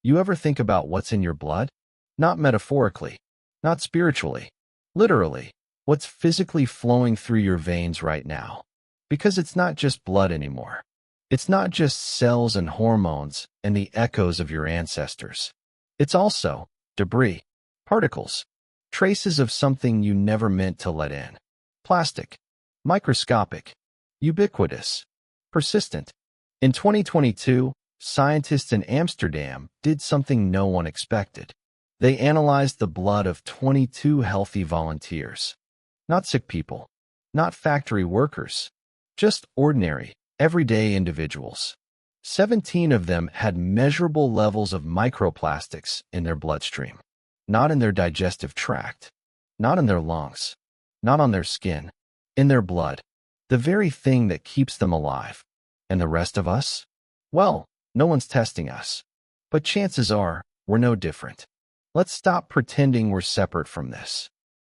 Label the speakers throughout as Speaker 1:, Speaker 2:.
Speaker 1: You ever think about what's in your blood? Not metaphorically, not spiritually, literally, what's physically flowing through your veins right now. Because it's not just blood anymore. It's not just cells and hormones and the echoes of your ancestors. It's also debris, particles, traces of something you never meant to let in. Plastic, microscopic, ubiquitous, persistent. In 2022, scientists in Amsterdam did something no one expected. They analyzed the blood of 22 healthy volunteers. Not sick people, not factory workers, just ordinary, everyday individuals. 17 of them had measurable levels of microplastics in their bloodstream. Not in their digestive tract, not in their lungs, not on their skin, in their blood, the very thing that keeps them alive. And the rest of us? Well, no one's testing us. But chances are, we're no different. Let's stop pretending we're separate from this.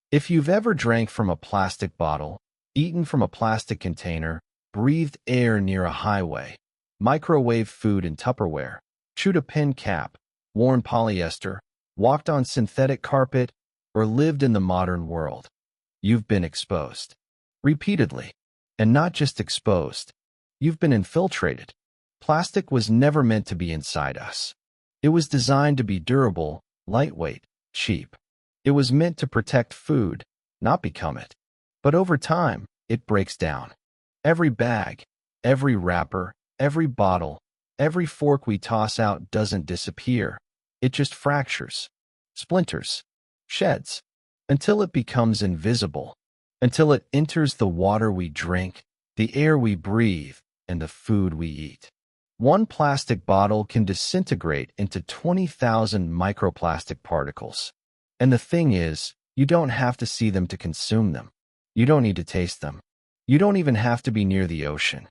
Speaker 1: If you've ever drank from a plastic bottle, eaten from a plastic container, breathed air near a highway, microwaved food in Tupperware, chewed a pen cap, worn polyester, walked on synthetic carpet, or lived in the modern world, you've been exposed. Repeatedly. And not just exposed. You've been infiltrated. Plastic was never meant to be inside us. It was designed to be durable, lightweight, cheap. It was meant to protect food, not become it. But over time, it breaks down. Every bag, every wrapper, every bottle, every fork we toss out doesn't disappear. It just fractures, splinters, sheds, until it becomes invisible, until it enters the water we drink, the air we breathe, and the food we eat. One plastic bottle can disintegrate into 20,000 microplastic particles. And the thing is, you don't have to see them to consume them. You don't need to taste them. You don't even have to be near the ocean.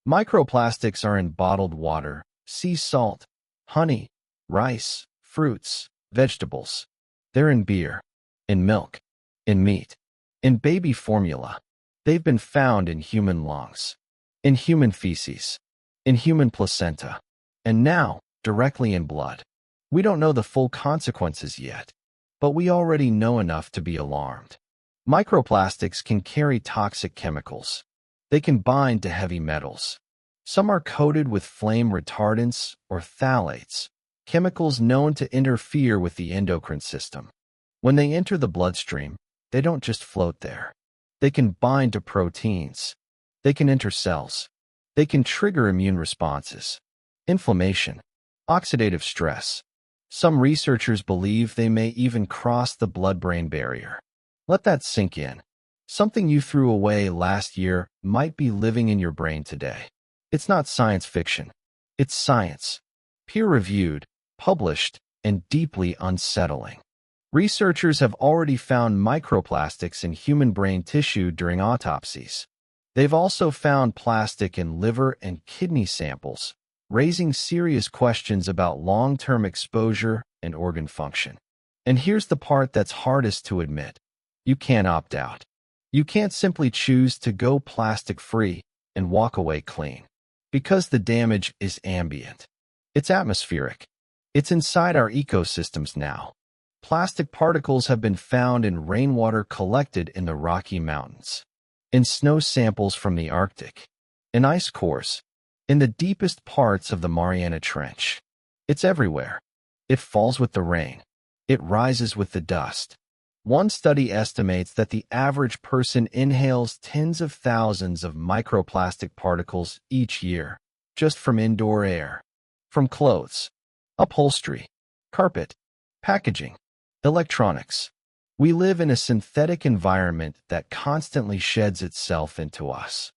Speaker 1: Microplastics are in bottled water, sea salt, honey, rice, fruits, vegetables. They're in beer, in milk, in meat, in baby formula. They've been found in human lungs, in human feces, in human placenta, and now directly in blood. We don't know the full consequences yet, but we already know enough to be alarmed. Microplastics can carry toxic chemicals. They can bind to heavy metals. Some are coated with flame retardants or phthalates, chemicals known to interfere with the endocrine system. When they enter the bloodstream, they don't just float there. They can bind to proteins. They can enter cells. They can trigger immune responses, inflammation, oxidative stress. Some researchers believe they may even cross the blood-brain barrier. Let that sink in. Something you threw away last year might be living in your brain today. It's not science fiction. It's science. Peer-reviewed, published, and deeply unsettling. Researchers have already found microplastics in human brain tissue during autopsies. They've also found plastic in liver and kidney samples, raising serious questions about long-term exposure and organ function. And here's the part that's hardest to admit. You can't opt out. You can't simply choose to go plastic-free and walk away clean. Because the damage is ambient. It's atmospheric. It's inside our ecosystems now. Plastic particles have been found in rainwater collected in the Rocky Mountains, in snow samples from the Arctic, in ice cores, in the deepest parts of the Mariana Trench. It's everywhere. It falls with the rain. It rises with the dust. One study estimates that the average person inhales tens of thousands of microplastic particles each year, just from indoor air, from clothes, upholstery, carpet, packaging, electronics. We live in a synthetic environment that constantly sheds itself into us.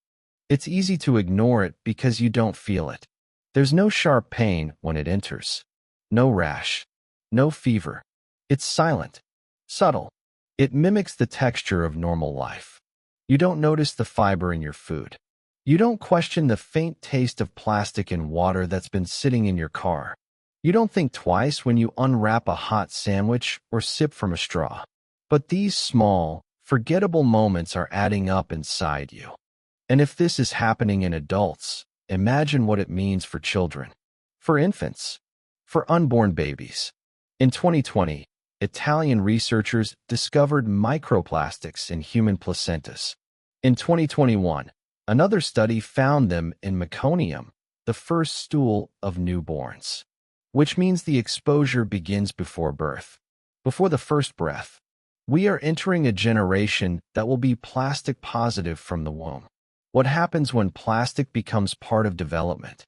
Speaker 1: It's easy to ignore it because you don't feel it. There's no sharp pain when it enters. No rash. No fever. It's silent. Subtle. It mimics the texture of normal life. You don't notice the fiber in your food. You don't question the faint taste of plastic in water that's been sitting in your car. You don't think twice when you unwrap a hot sandwich or sip from a straw. But these small, forgettable moments are adding up inside you. And if this is happening in adults, imagine what it means for children, for infants, for unborn babies. In 2020, Italian researchers discovered microplastics in human placentas. In 2021, another study found them in meconium, the first stool of newborns, which means the exposure begins before birth, before the first breath. We are entering a generation that will be plastic positive from the womb. What happens when plastic becomes part of development?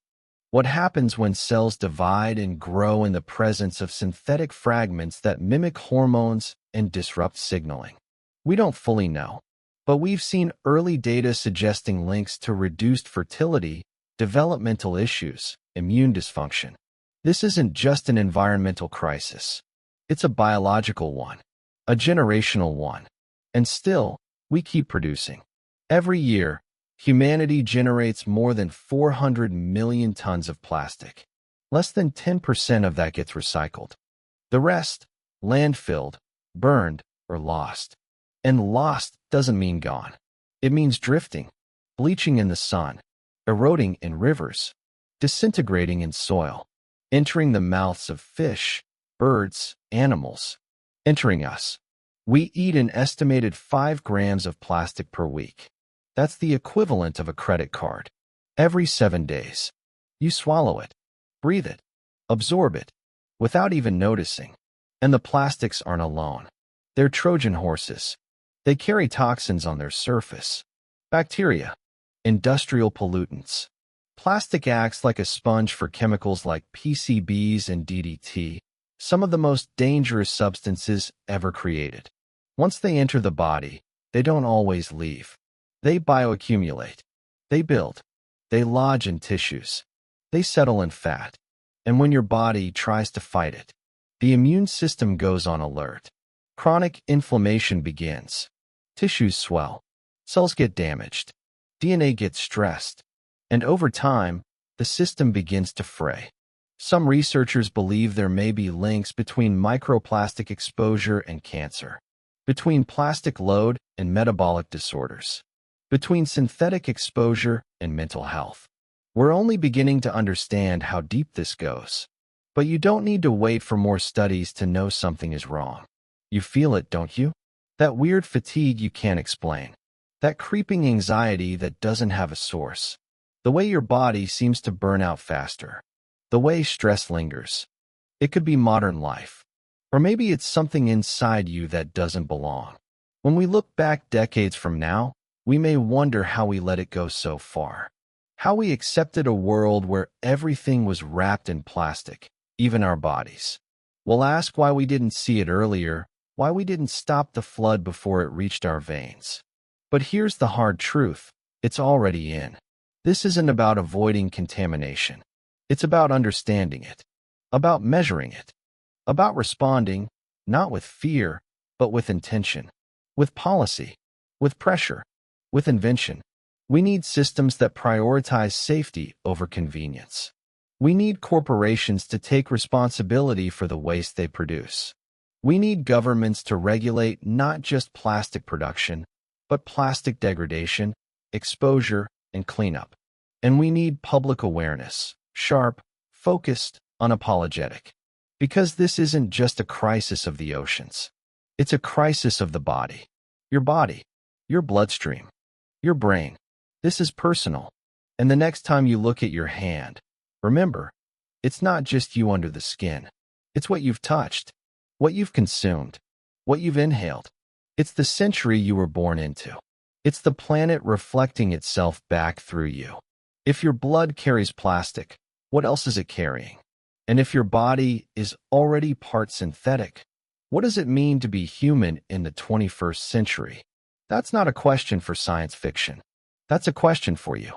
Speaker 1: What happens when cells divide and grow in the presence of synthetic fragments that mimic hormones and disrupt signaling? We don't fully know, but we've seen early data suggesting links to reduced fertility, developmental issues, immune dysfunction. This isn't just an environmental crisis. It's a biological one, a generational one. And still, we keep producing. Every year, humanity generates more than 400 million tons of plastic. Less than 10% of that gets recycled. The rest, landfilled, burned, or lost. And lost doesn't mean gone. It means drifting, bleaching in the sun, eroding in rivers, disintegrating in soil, entering the mouths of fish, birds, animals, entering us. We eat an estimated 5 grams of plastic per week. That's the equivalent of a credit card. Every 7 days, you swallow it, breathe it, absorb it, without even noticing. And the plastics aren't alone. They're Trojan horses. They carry toxins on their surface. Bacteria, industrial pollutants. Plastic acts like a sponge for chemicals like PCBs and DDT, some of the most dangerous substances ever created. Once they enter the body, they don't always leave. They bioaccumulate. They build. They lodge in tissues. They settle in fat. And when your body tries to fight it, the immune system goes on alert. Chronic inflammation begins. Tissues swell. Cells get damaged. DNA gets stressed. And over time, the system begins to fray. Some researchers believe there may be links between microplastic exposure and cancer, between plastic load and metabolic disorders, between synthetic exposure and mental health. We're only beginning to understand how deep this goes. But you don't need to wait for more studies to know something is wrong. You feel it, don't you? That weird fatigue you can't explain. That creeping anxiety that doesn't have a source. The way your body seems to burn out faster. The way stress lingers. It could be modern life. Or maybe it's something inside you that doesn't belong. When we look back decades from now, we may wonder how we let it go so far. How we accepted a world where everything was wrapped in plastic, even our bodies. We'll ask why we didn't see it earlier, why we didn't stop the flood before it reached our veins. But here's the hard truth. It's already in. This isn't about avoiding contamination. It's about understanding it, about measuring it, about responding, not with fear, but with intention, with policy, with pressure, with invention. We need systems that prioritize safety over convenience. We need corporations to take responsibility for the waste they produce. We need governments to regulate not just plastic production, but plastic degradation, exposure, and cleanup. And we need public awareness, sharp, focused, unapologetic. Because this isn't just a crisis of the oceans. It's a crisis of the body. Your body, your bloodstream, your brain. This is personal. And the next time you look at your hand, remember, it's not just you under the skin. It's what you've touched, what you've consumed, what you've inhaled. It's the century you were born into. It's the planet reflecting itself back through you. If your blood carries plastic, what else is it carrying? And if your body is already part synthetic, what does it mean to be human in the 21st century? That's not a question for science fiction. That's a question for you.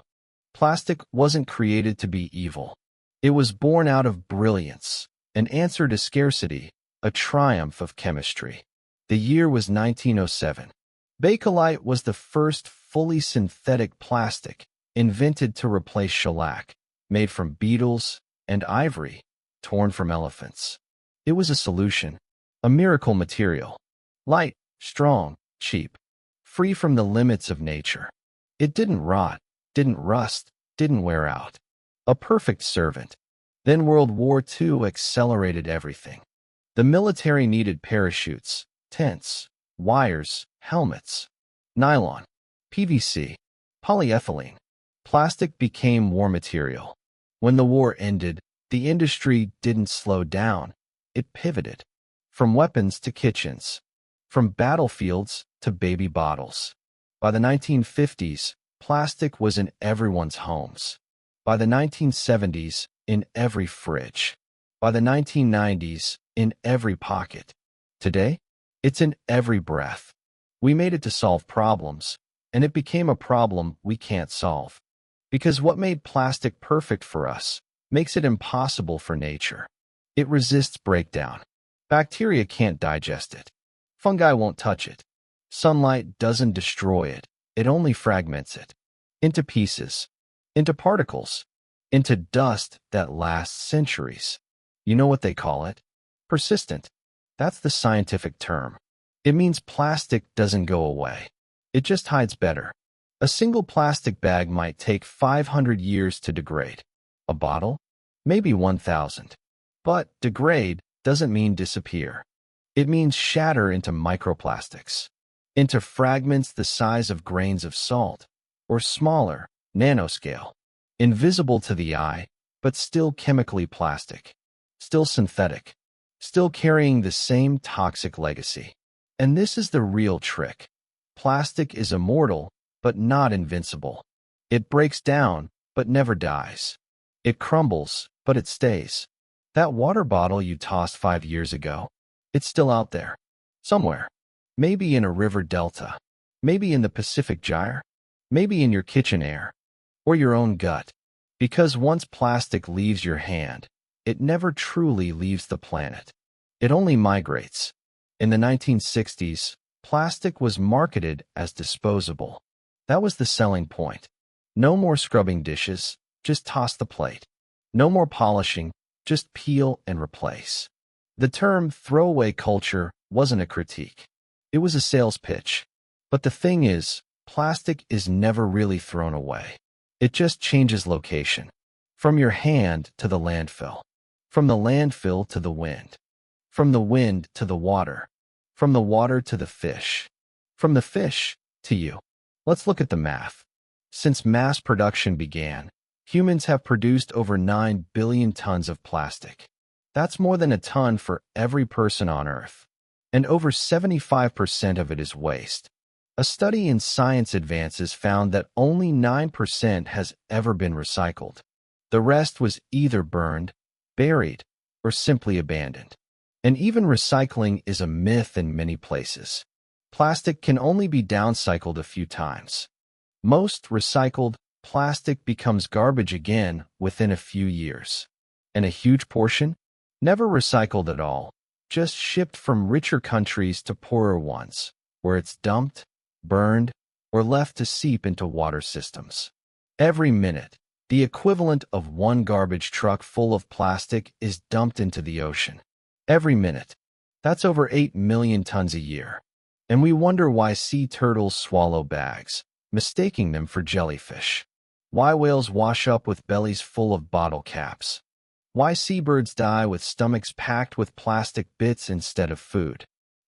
Speaker 1: Plastic wasn't created to be evil. It was born out of brilliance, an answer to scarcity, a triumph of chemistry. The year was 1907. Bakelite was the first fully synthetic plastic invented to replace shellac, made from beetles and ivory, torn from elephants. It was a solution, a miracle material. Light, strong, cheap, free from the limits of nature. It didn't rot, didn't rust, didn't wear out. A perfect servant. Then World War II accelerated everything. The military needed parachutes, tents, wires, helmets, nylon, PVC, polyethylene. Plastic became war material. When the war ended, the industry didn't slow down. It pivoted. From weapons to kitchens. From battlefields to baby bottles. By the 1950s, plastic was in everyone's homes. By the 1970s, in every fridge. By the 1990s, in every pocket. Today, it's in every breath. We made it to solve problems, and it became a problem we can't solve. Because what made plastic perfect for us makes it impossible for nature. It resists breakdown. Bacteria can't digest it. Fungi won't touch it. Sunlight doesn't destroy it. It only fragments it. Into pieces. Into particles. Into dust that lasts centuries. You know what they call it? Persistent. That's the scientific term. It means plastic doesn't go away. It just hides better. A single plastic bag might take 500 years to degrade. A bottle? Maybe 1,000. But degrade doesn't mean disappear. It means shatter into microplastics, into fragments the size of grains of salt, or smaller, nanoscale, invisible to the eye, but still chemically plastic, still synthetic, still carrying the same toxic legacy. And this is the real trick. Plastic is immortal, but not invincible. It breaks down, but never dies. It crumbles, but it stays. That water bottle you tossed 5 years ago, it's still out there. Somewhere. Maybe in a river delta. Maybe in the Pacific Gyre. Maybe in your kitchen air. Or your own gut. Because once plastic leaves your hand, it never truly leaves the planet. It only migrates. In the 1960s, plastic was marketed as disposable. That was the selling point. No more scrubbing dishes, just toss the plate. No more polishing, just peel and replace. The term throwaway culture wasn't a critique. It was a sales pitch. But the thing is, plastic is never really thrown away. It just changes location. From your hand to the landfill. From the landfill to the wind. From the wind to the water. From the water to the fish. From the fish to you. Let's look at the math. Since mass production began, humans have produced over 9 billion tons of plastic. That's more than a ton for every person on Earth. And over 75% of it is waste. A study in Science Advances found that only 9% has ever been recycled. The rest was either burned, buried, or simply abandoned. And even recycling is a myth in many places. Plastic can only be downcycled a few times. Most recycled plastic becomes garbage again within a few years. And a huge portion? Never recycled at all, just shipped from richer countries to poorer ones, where it's dumped, burned, or left to seep into water systems. Every minute, the equivalent of one garbage truck full of plastic is dumped into the ocean. Every minute. That's over 8 million tons a year. And we wonder why sea turtles swallow bags, mistaking them for jellyfish. Why whales wash up with bellies full of bottle caps. Why seabirds die with stomachs packed with plastic bits instead of food.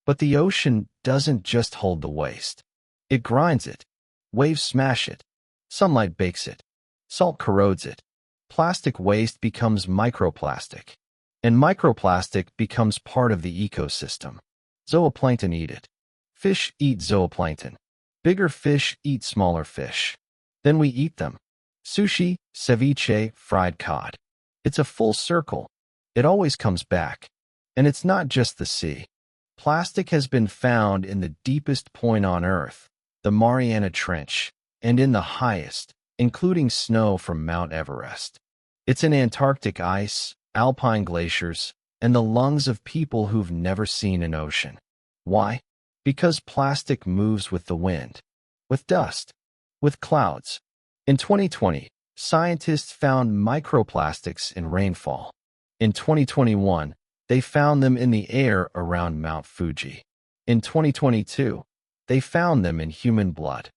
Speaker 1: But the ocean doesn't just hold the waste. It grinds it. Waves smash it. Sunlight bakes it. Salt corrodes it. Plastic waste becomes microplastic. And microplastic becomes part of the ecosystem. Zooplankton eat it. Fish eat zooplankton. Bigger fish eat smaller fish. Then we eat them. Sushi, ceviche, fried cod. It's a full circle. It always comes back. And it's not just the sea. Plastic has been found in the deepest point on Earth, the Mariana Trench, and in the highest, including snow from Mount Everest. It's in Antarctic ice, alpine glaciers, and the lungs of people who've never seen an ocean. Why? Because plastic moves with the wind, with dust, with clouds. In 2020, scientists found microplastics in rainfall. In 2021, they found them in the air around Mount Fuji. In 2022, they found them in human blood.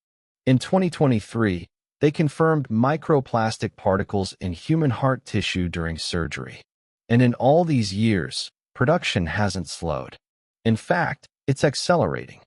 Speaker 1: In 2023, They confirmed microplastic particles in human heart tissue during surgery. And in all these years, production hasn't slowed. In fact, it's accelerating.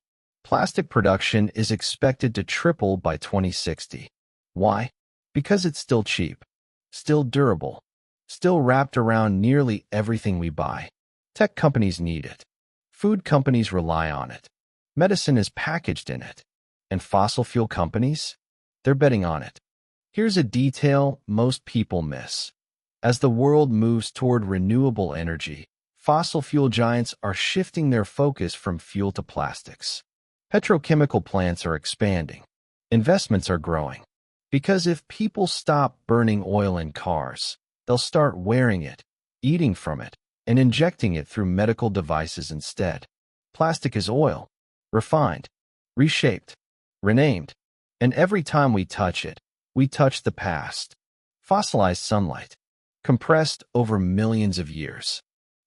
Speaker 1: Plastic production is expected to triple by 2060. Why? Because it's still cheap, still durable, still wrapped around nearly everything we buy. Tech companies need it. Food companies rely on it. Medicine is packaged in it. And fossil fuel companies? They're betting on it. Here's a detail most people miss. As the world moves toward renewable energy, fossil fuel giants are shifting their focus from fuel to plastics. Petrochemical plants are expanding. Investments are growing. Because if people stop burning oil in cars, they'll start wearing it, eating from it, and injecting it through medical devices instead. Plastic is oil, refined, reshaped, renamed, and every time we touch it, we touch the past. Fossilized sunlight, compressed over millions of years,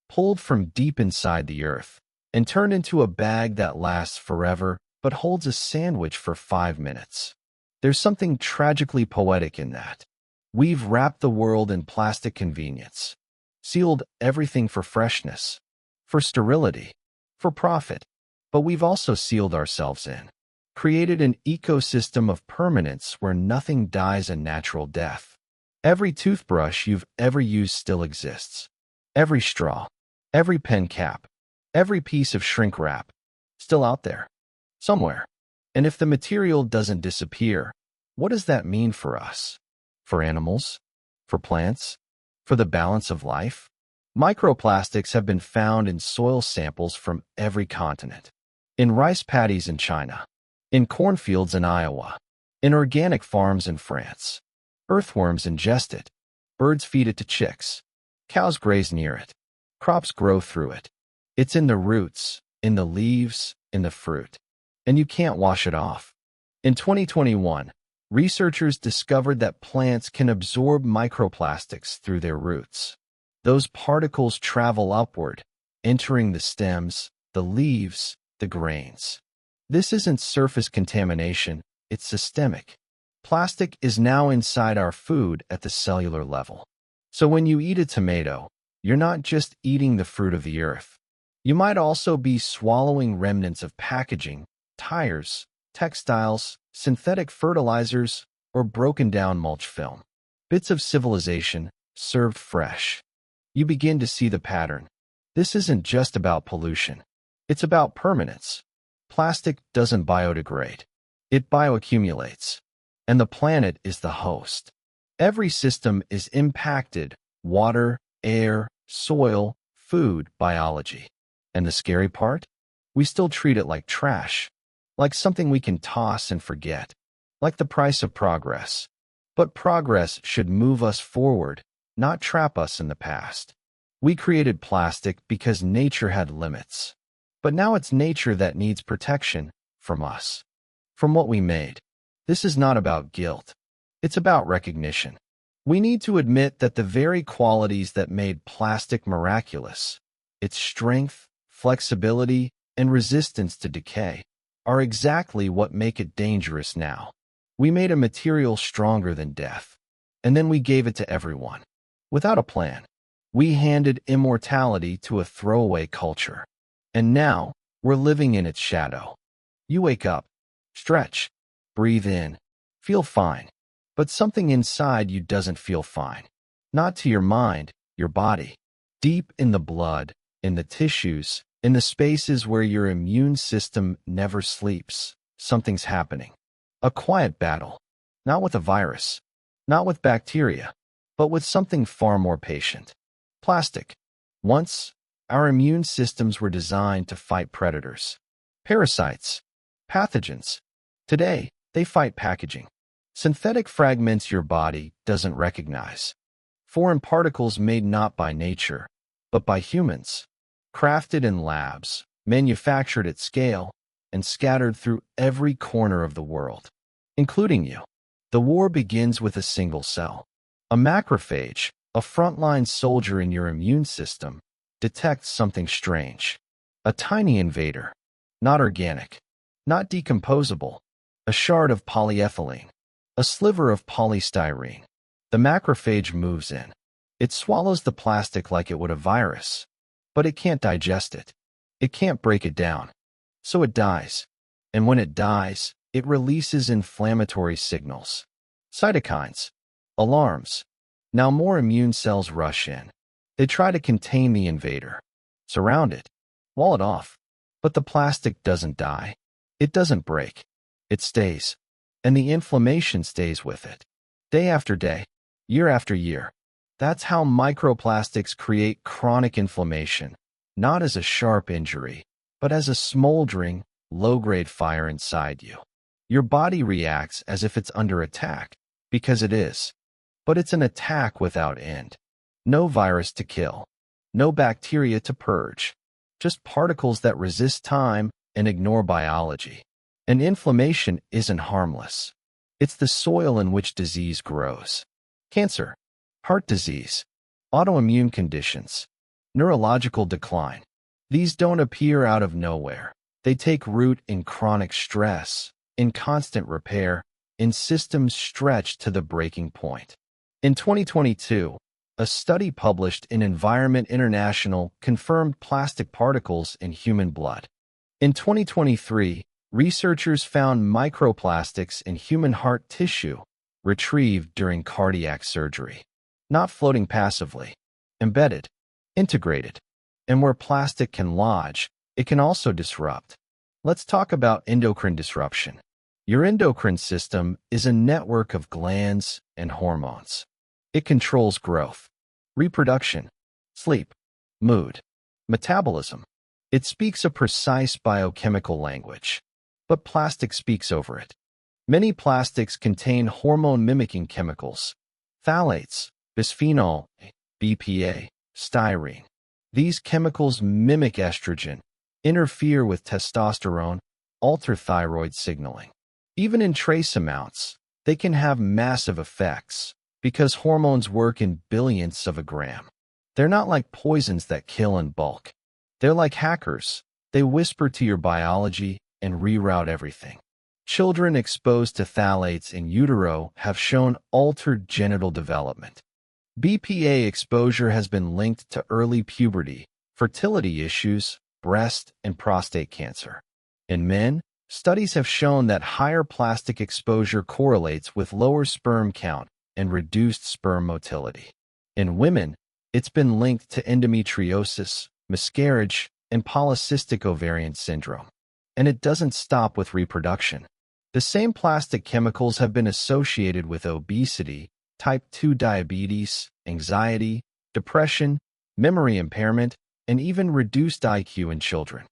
Speaker 1: pulled from deep inside the earth, and turned into a bag that lasts forever but holds a sandwich for 5 minutes. There's something tragically poetic in that. We've wrapped the world in plastic convenience, sealed everything for freshness, for sterility, for profit, but we've also sealed ourselves in, created an ecosystem of permanence where nothing dies a natural death. Every toothbrush you've ever used still exists. Every straw, every pen cap, every piece of shrink wrap, still out there, somewhere. And if the material doesn't disappear, what does that mean for us? For animals? For plants? For the balance of life? Microplastics have been found in soil samples from every continent. In rice paddies in China, in cornfields in Iowa, in organic farms in France. Earthworms ingest it. Birds feed it to chicks. Cows graze near it. Crops grow through it. It's in the roots, in the leaves, in the fruit. And you can't wash it off. In 2021, researchers discovered that plants can absorb microplastics through their roots. Those particles travel upward, entering the stems, the leaves, the grains. This isn't surface contamination, it's systemic. Plastic is now inside our food at the cellular level. So when you eat a tomato, you're not just eating the fruit of the earth. You might also be swallowing remnants of packaging, tires, textiles, synthetic fertilizers, or broken down mulch film. Bits of civilization served fresh. You begin to see the pattern. This isn't just about pollution. It's about permanence. Plastic doesn't biodegrade. It bioaccumulates. And the planet is the host. Every system is impacted: water, air, soil, food, biology. And the scary part? We still treat it like trash, like something we can toss and forget, like the price of progress. But progress should move us forward, not trap us in the past. We created plastic because nature had limits. But now it's nature that needs protection from us, from what we made. This is not about guilt. It's about recognition. We need to admit that the very qualities that made plastic miraculous, its strength, flexibility, and resistance to decay, are exactly what make it dangerous now. We made a material stronger than death, and then we gave it to everyone. Without a plan, we handed immortality to a throwaway culture. And now, we're living in its shadow. You wake up, stretch, breathe in, feel fine. But something inside you doesn't feel fine. Not to your mind, your body. Deep in the blood, in the tissues, in the spaces where your immune system never sleeps, something's happening. A quiet battle. Not with a virus, not with bacteria, but with something far more patient. Plastic. Once, our immune systems were designed to fight predators, parasites, pathogens. Today, they fight packaging. Synthetic fragments your body doesn't recognize. Foreign particles made not by nature, but by humans. Crafted in labs, manufactured at scale, and scattered through every corner of the world, including you. The war begins with a single cell. A macrophage, a frontline soldier in your immune system, detects something strange. A tiny invader, not organic, not decomposable, a shard of polyethylene. A sliver of polystyrene. The macrophage moves in. It swallows the plastic like it would a virus, but it can't digest it. It can't break it down. So it dies. And when it dies, it releases inflammatory signals. Cytokines. Alarms. Now more immune cells rush in. They try to contain the invader. Surround it. Wall it off. But the plastic doesn't die. It doesn't break. It stays. And the inflammation stays with it. Day after day. Year after year. That's how microplastics create chronic inflammation, not as a sharp injury, but as a smoldering, low-grade fire inside you. Your body reacts as if it's under attack, because it is. But it's an attack without end. No virus to kill. No bacteria to purge. Just particles that resist time and ignore biology. And inflammation isn't harmless. It's the soil in which disease grows. Cancer, heart disease, autoimmune conditions, neurological decline. These don't appear out of nowhere. They take root in chronic stress, in constant repair, in systems stretched to the breaking point. In 2022, a study published in Environment International confirmed plastic particles in human blood. In 2023, researchers found microplastics in human heart tissue retrieved during cardiac surgery. Not floating passively, embedded, integrated. And where plastic can lodge, it can also disrupt. Let's talk about endocrine disruption. Your endocrine system is a network of glands and hormones. It controls growth, reproduction, sleep, mood, metabolism. It speaks a precise biochemical language, but plastic speaks over it. Many plastics contain hormone-mimicking chemicals, phthalates, bisphenol A, BPA, styrene. These chemicals mimic estrogen, interfere with testosterone, alter thyroid signaling. Even in trace amounts, they can have massive effects because hormones work in billionths of a gram. They're not like poisons that kill in bulk. They're like hackers. They whisper to your biology and reroute everything. Children exposed to phthalates in utero have shown altered genital development. BPA exposure has been linked to early puberty, fertility issues, breast and prostate cancer. In men, studies have shown that higher plastic exposure correlates with lower sperm count and reduced sperm motility. In women, it's been linked to endometriosis, miscarriage, and polycystic ovarian syndrome. And it doesn't stop with reproduction. The same plastic chemicals have been associated with obesity, type 2 diabetes, anxiety, depression, memory impairment, and even reduced IQ in children.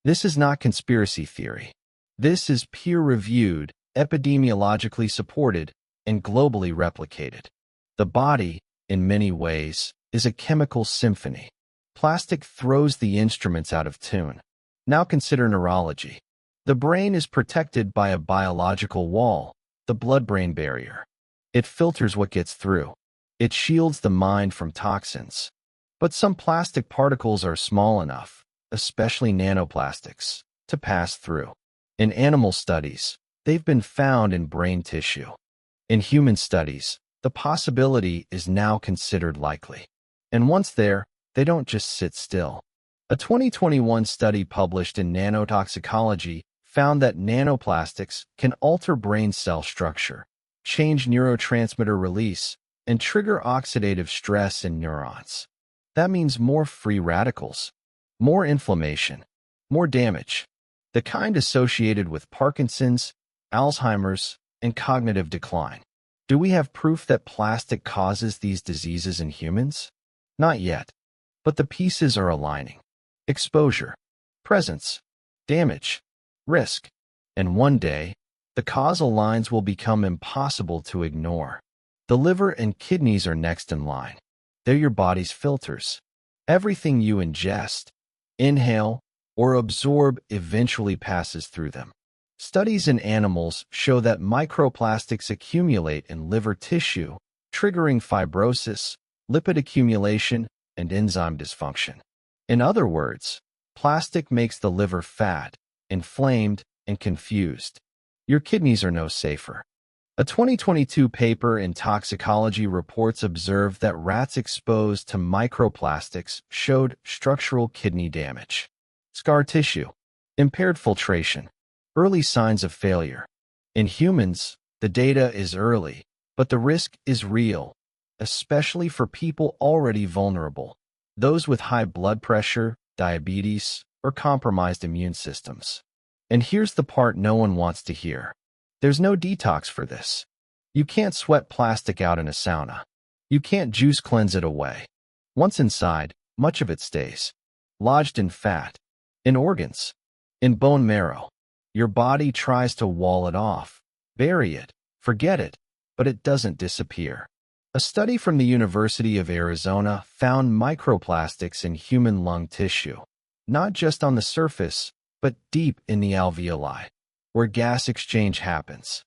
Speaker 1: This is not conspiracy theory. This is peer-reviewed, epidemiologically supported, and globally replicated. The body, in many ways, is a chemical symphony. Plastic throws the instruments out of tune. Now consider neurology. The brain is protected by a biological wall, the blood-brain barrier. It filters what gets through. It shields the mind from toxins. But some plastic particles are small enough, especially nanoplastics, to pass through. In animal studies, they've been found in brain tissue. In human studies, the possibility is now considered likely. And once there, they don't just sit still. A 2021 study published in Nanotoxicology found that nanoplastics can alter brain cell structure, change neurotransmitter release, and trigger oxidative stress in neurons. That means more free radicals, more inflammation, more damage, the kind associated with Parkinson's, Alzheimer's, and cognitive decline. Do we have proof that plastic causes these diseases in humans? Not yet, but the pieces are aligning. Exposure, presence, damage, risk, and one day, the causal lines will become impossible to ignore. The liver and kidneys are next in line. They're your body's filters. Everything you ingest, inhale, or absorb eventually passes through them. Studies in animals show that microplastics accumulate in liver tissue, triggering fibrosis, lipid accumulation, and enzyme dysfunction. In other words, plastic makes the liver fat, inflamed, and confused. Your kidneys are no safer. A 2022 paper in toxicology reports observed that rats exposed to microplastics showed structural kidney damage, scar tissue, impaired filtration, early signs of failure. In humans, the data is early, but the risk is real, especially for people already vulnerable, those with high blood pressure, diabetes, or compromised immune systems. And here's the part no one wants to hear. There's no detox for this. You can't sweat plastic out in a sauna. You can't juice cleanse it away. Once inside, much of it stays, lodged in fat, in organs, in bone marrow. Your body tries to wall it off, bury it, forget it, but it doesn't disappear. A study from the University of Arizona found microplastics in human lung tissue, not just on the surface, but deep in the alveoli, where gas exchange happens.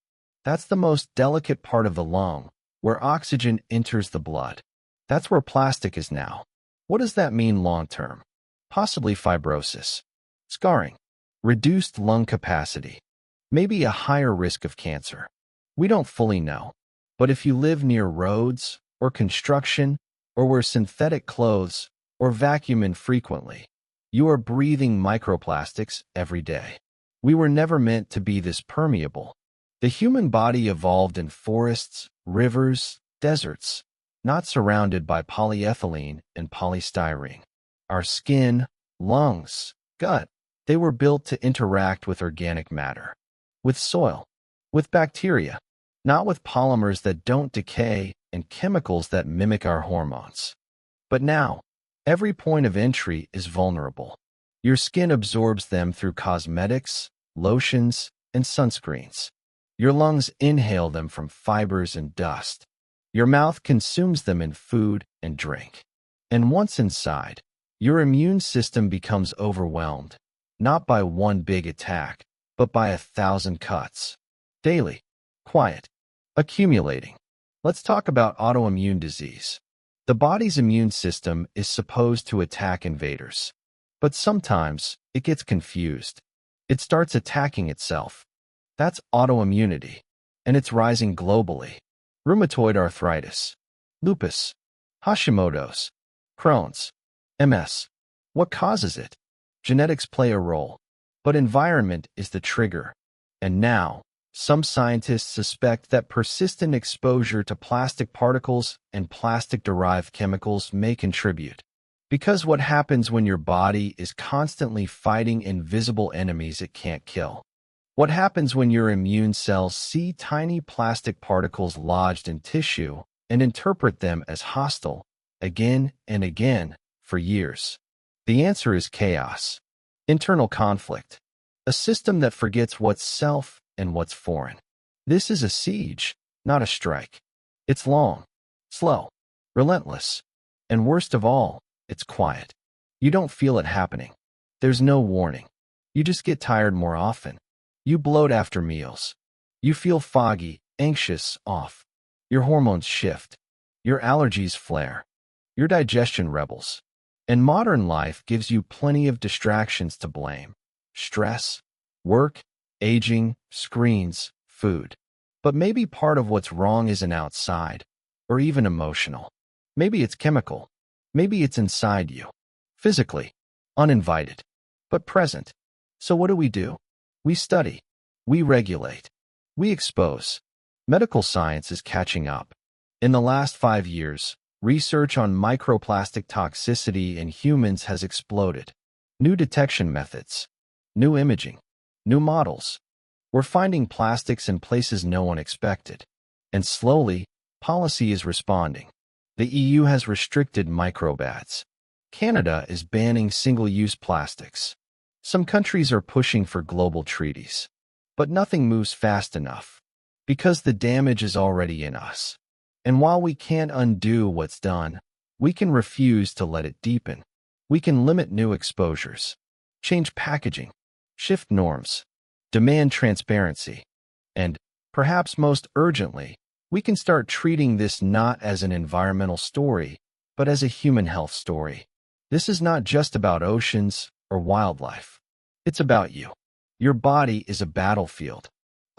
Speaker 1: That's the most delicate part of the lung, where oxygen enters the blood. That's where plastic is now. What does that mean long-term? Possibly fibrosis, scarring, reduced lung capacity, maybe a higher risk of cancer. We don't fully know. But if you live near roads, or construction, or wear synthetic clothes, or vacuum infrequently, you are breathing microplastics every day. We were never meant to be this permeable. The human body evolved in forests, rivers, deserts, not surrounded by polyethylene and polystyrene. Our skin, lungs, gut, they were built to interact with organic matter, with soil, with bacteria, not with polymers that don't decay and chemicals that mimic our hormones. But now, every point of entry is vulnerable. Your skin absorbs them through cosmetics, lotions, and sunscreens. Your lungs inhale them from fibers and dust. Your mouth consumes them in food and drink. And once inside, your immune system becomes overwhelmed, not by one big attack, but by 1,000 cuts. Daily. Quiet. Accumulating. Let's talk about autoimmune disease. The body's immune system is supposed to attack invaders. But sometimes it gets confused. It starts attacking itself. That's autoimmunity. And it's rising globally. Rheumatoid arthritis, lupus, Hashimoto's, Crohn's, MS. What causes it? Genetics play a role. But environment is the trigger. And now, some scientists suspect that persistent exposure to plastic particles and plastic-derived chemicals may contribute. Because what happens when your body is constantly fighting invisible enemies it can't kill? What happens when your immune cells see tiny plastic particles lodged in tissue and interpret them as hostile, again and again, for years? The answer is chaos. Internal conflict. A system that forgets what's self and what's foreign. This is a siege, not a strike. It's long, slow, relentless, and worst of all, it's quiet. You don't feel it happening. There's no warning. You just get tired more often. You bloat after meals. You feel foggy, anxious, off. Your hormones shift. Your allergies flare. Your digestion rebels. And modern life gives you plenty of distractions to blame. Stress, work, aging, screens, food. But maybe part of what's wrong isn't outside, or even emotional. Maybe it's chemical. Maybe it's inside you. Physically, uninvited, but present. So what do? We study. We regulate. We expose. Medical science is catching up. In the last 5 years, research on microplastic toxicity in humans has exploded. New detection methods. New imaging. New models. We're finding plastics in places no one expected. And slowly, policy is responding. The EU has restricted microbads. Canada is banning single-use plastics. Some countries are pushing for global treaties. But nothing moves fast enough. Because the damage is already in us. And while we can't undo what's done, we can refuse to let it deepen. We can limit new exposures. Change packaging. Shift norms. Demand transparency. And, perhaps most urgently, we can start treating this not as an environmental story, but as a human health story. This is not just about oceans or wildlife. It's about you. Your body is a battlefield.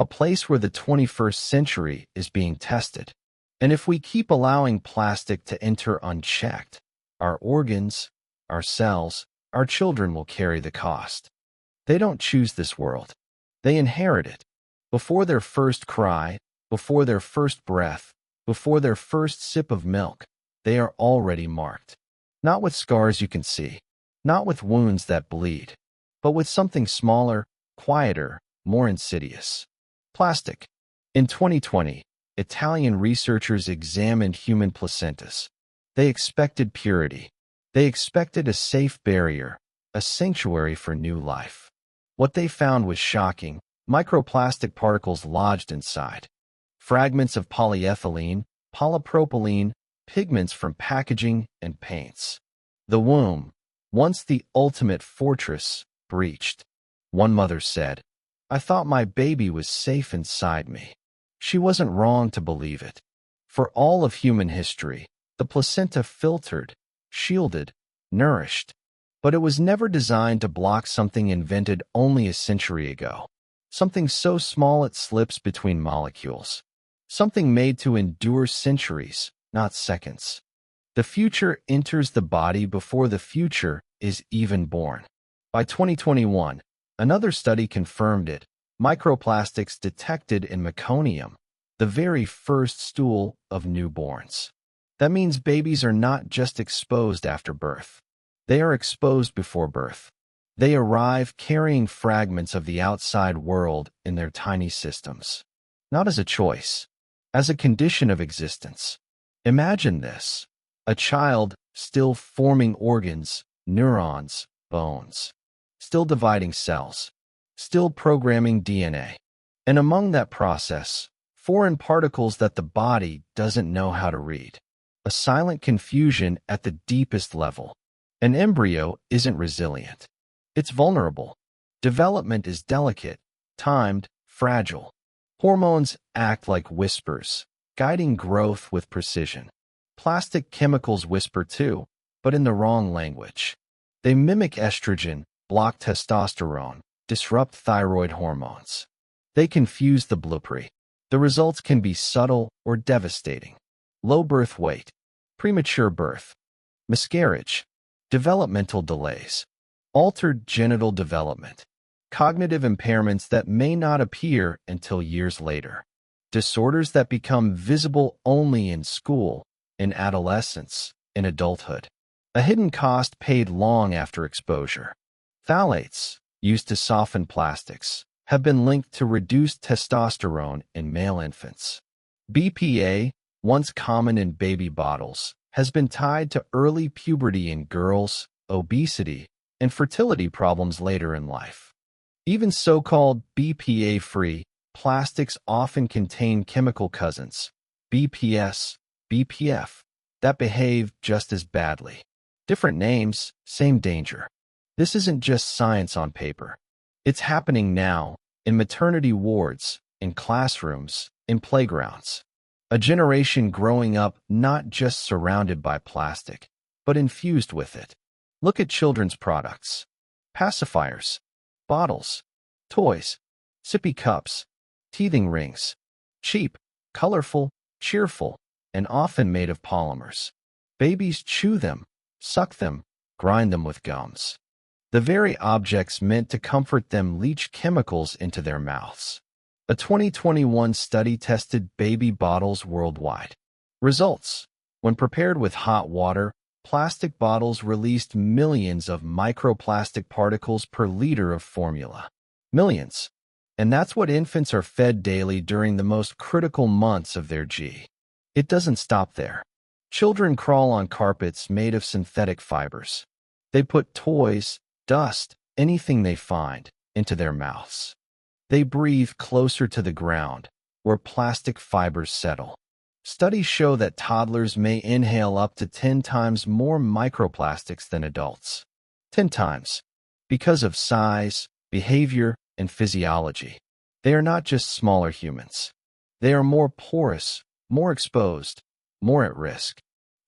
Speaker 1: a place where the 21st century is being tested. And if we keep allowing plastic to enter unchecked, our organs, our cells, our children will carry the cost. They don't choose this world. They inherit it. Before their first cry, before their first breath, before their first sip of milk, they are already marked. Not with scars you can see, not with wounds that bleed, but with something smaller, quieter, more insidious. Plastic. In 2020, Italian researchers examined human placentas. They expected purity. They expected a safe barrier, a sanctuary for new life. What they found was shocking. Microplastic particles lodged inside. Fragments of polyethylene, polypropylene, pigments from packaging and paints. The womb, once the ultimate fortress, breached. One mother said, "I thought my baby was safe inside me." She wasn't wrong to believe it. For all of human history, the placenta filtered, shielded, nourished. But it was never designed to block something invented only a century ago. Something so small it slips between molecules. Something made to endure centuries, not seconds. The future enters the body before the future is even born. By 2021, another study confirmed it. Microplastics detected in meconium, the very first stool of newborns. That means babies are not just exposed after birth. They are exposed before birth. They arrive carrying fragments of the outside world in their tiny systems. Not as a choice, as a condition of existence. Imagine this. A child still forming organs, neurons, bones. Still dividing cells. Still programming DNA. And among that process, foreign particles that the body doesn't know how to read. A silent confusion at the deepest level. An embryo isn't resilient. It's vulnerable. Development is delicate, timed, fragile. Hormones act like whispers, guiding growth with precision. Plastic chemicals whisper too, but in the wrong language. They mimic estrogen, block testosterone, disrupt thyroid hormones. They confuse the blueprint. The results can be subtle or devastating. Low birth weight, premature birth, miscarriage, developmental delays, altered genital development, cognitive impairments that may not appear until years later, disorders that become visible only in school, in adolescence, in adulthood, a hidden cost paid long after exposure. Phthalates, used to soften plastics, have been linked to reduced testosterone in male infants. BPA, once common in baby bottles, has been tied to early puberty in girls, obesity, and fertility problems later in life. Even so-called BPA-free plastics often contain chemical cousins, BPS, BPF, that behave just as badly. Different names, same danger. This isn't just science on paper. It's happening now, in maternity wards, in classrooms, in playgrounds. A generation growing up not just surrounded by plastic, but infused with it. Look at children's products. Pacifiers, bottles, toys, sippy cups, teething rings. Cheap, colorful, cheerful, and often made of polymers. Babies chew them, suck them, grind them with gums. The very objects meant to comfort them leach chemicals into their mouths. A 2021 study tested baby bottles worldwide. Results: when prepared with hot water, plastic bottles released millions of microplastic particles per liter of formula. Millions. And that's what infants are fed daily during the most critical months of their G. It doesn't stop there. Children crawl on carpets made of synthetic fibers. They put toys, dust, anything they find, into their mouths. They breathe closer to the ground, where plastic fibers settle. Studies show that toddlers may inhale up to 10 times more microplastics than adults. 10 times. Because of size, behavior, and physiology. They are not just smaller humans. They are more porous, more exposed, more at risk.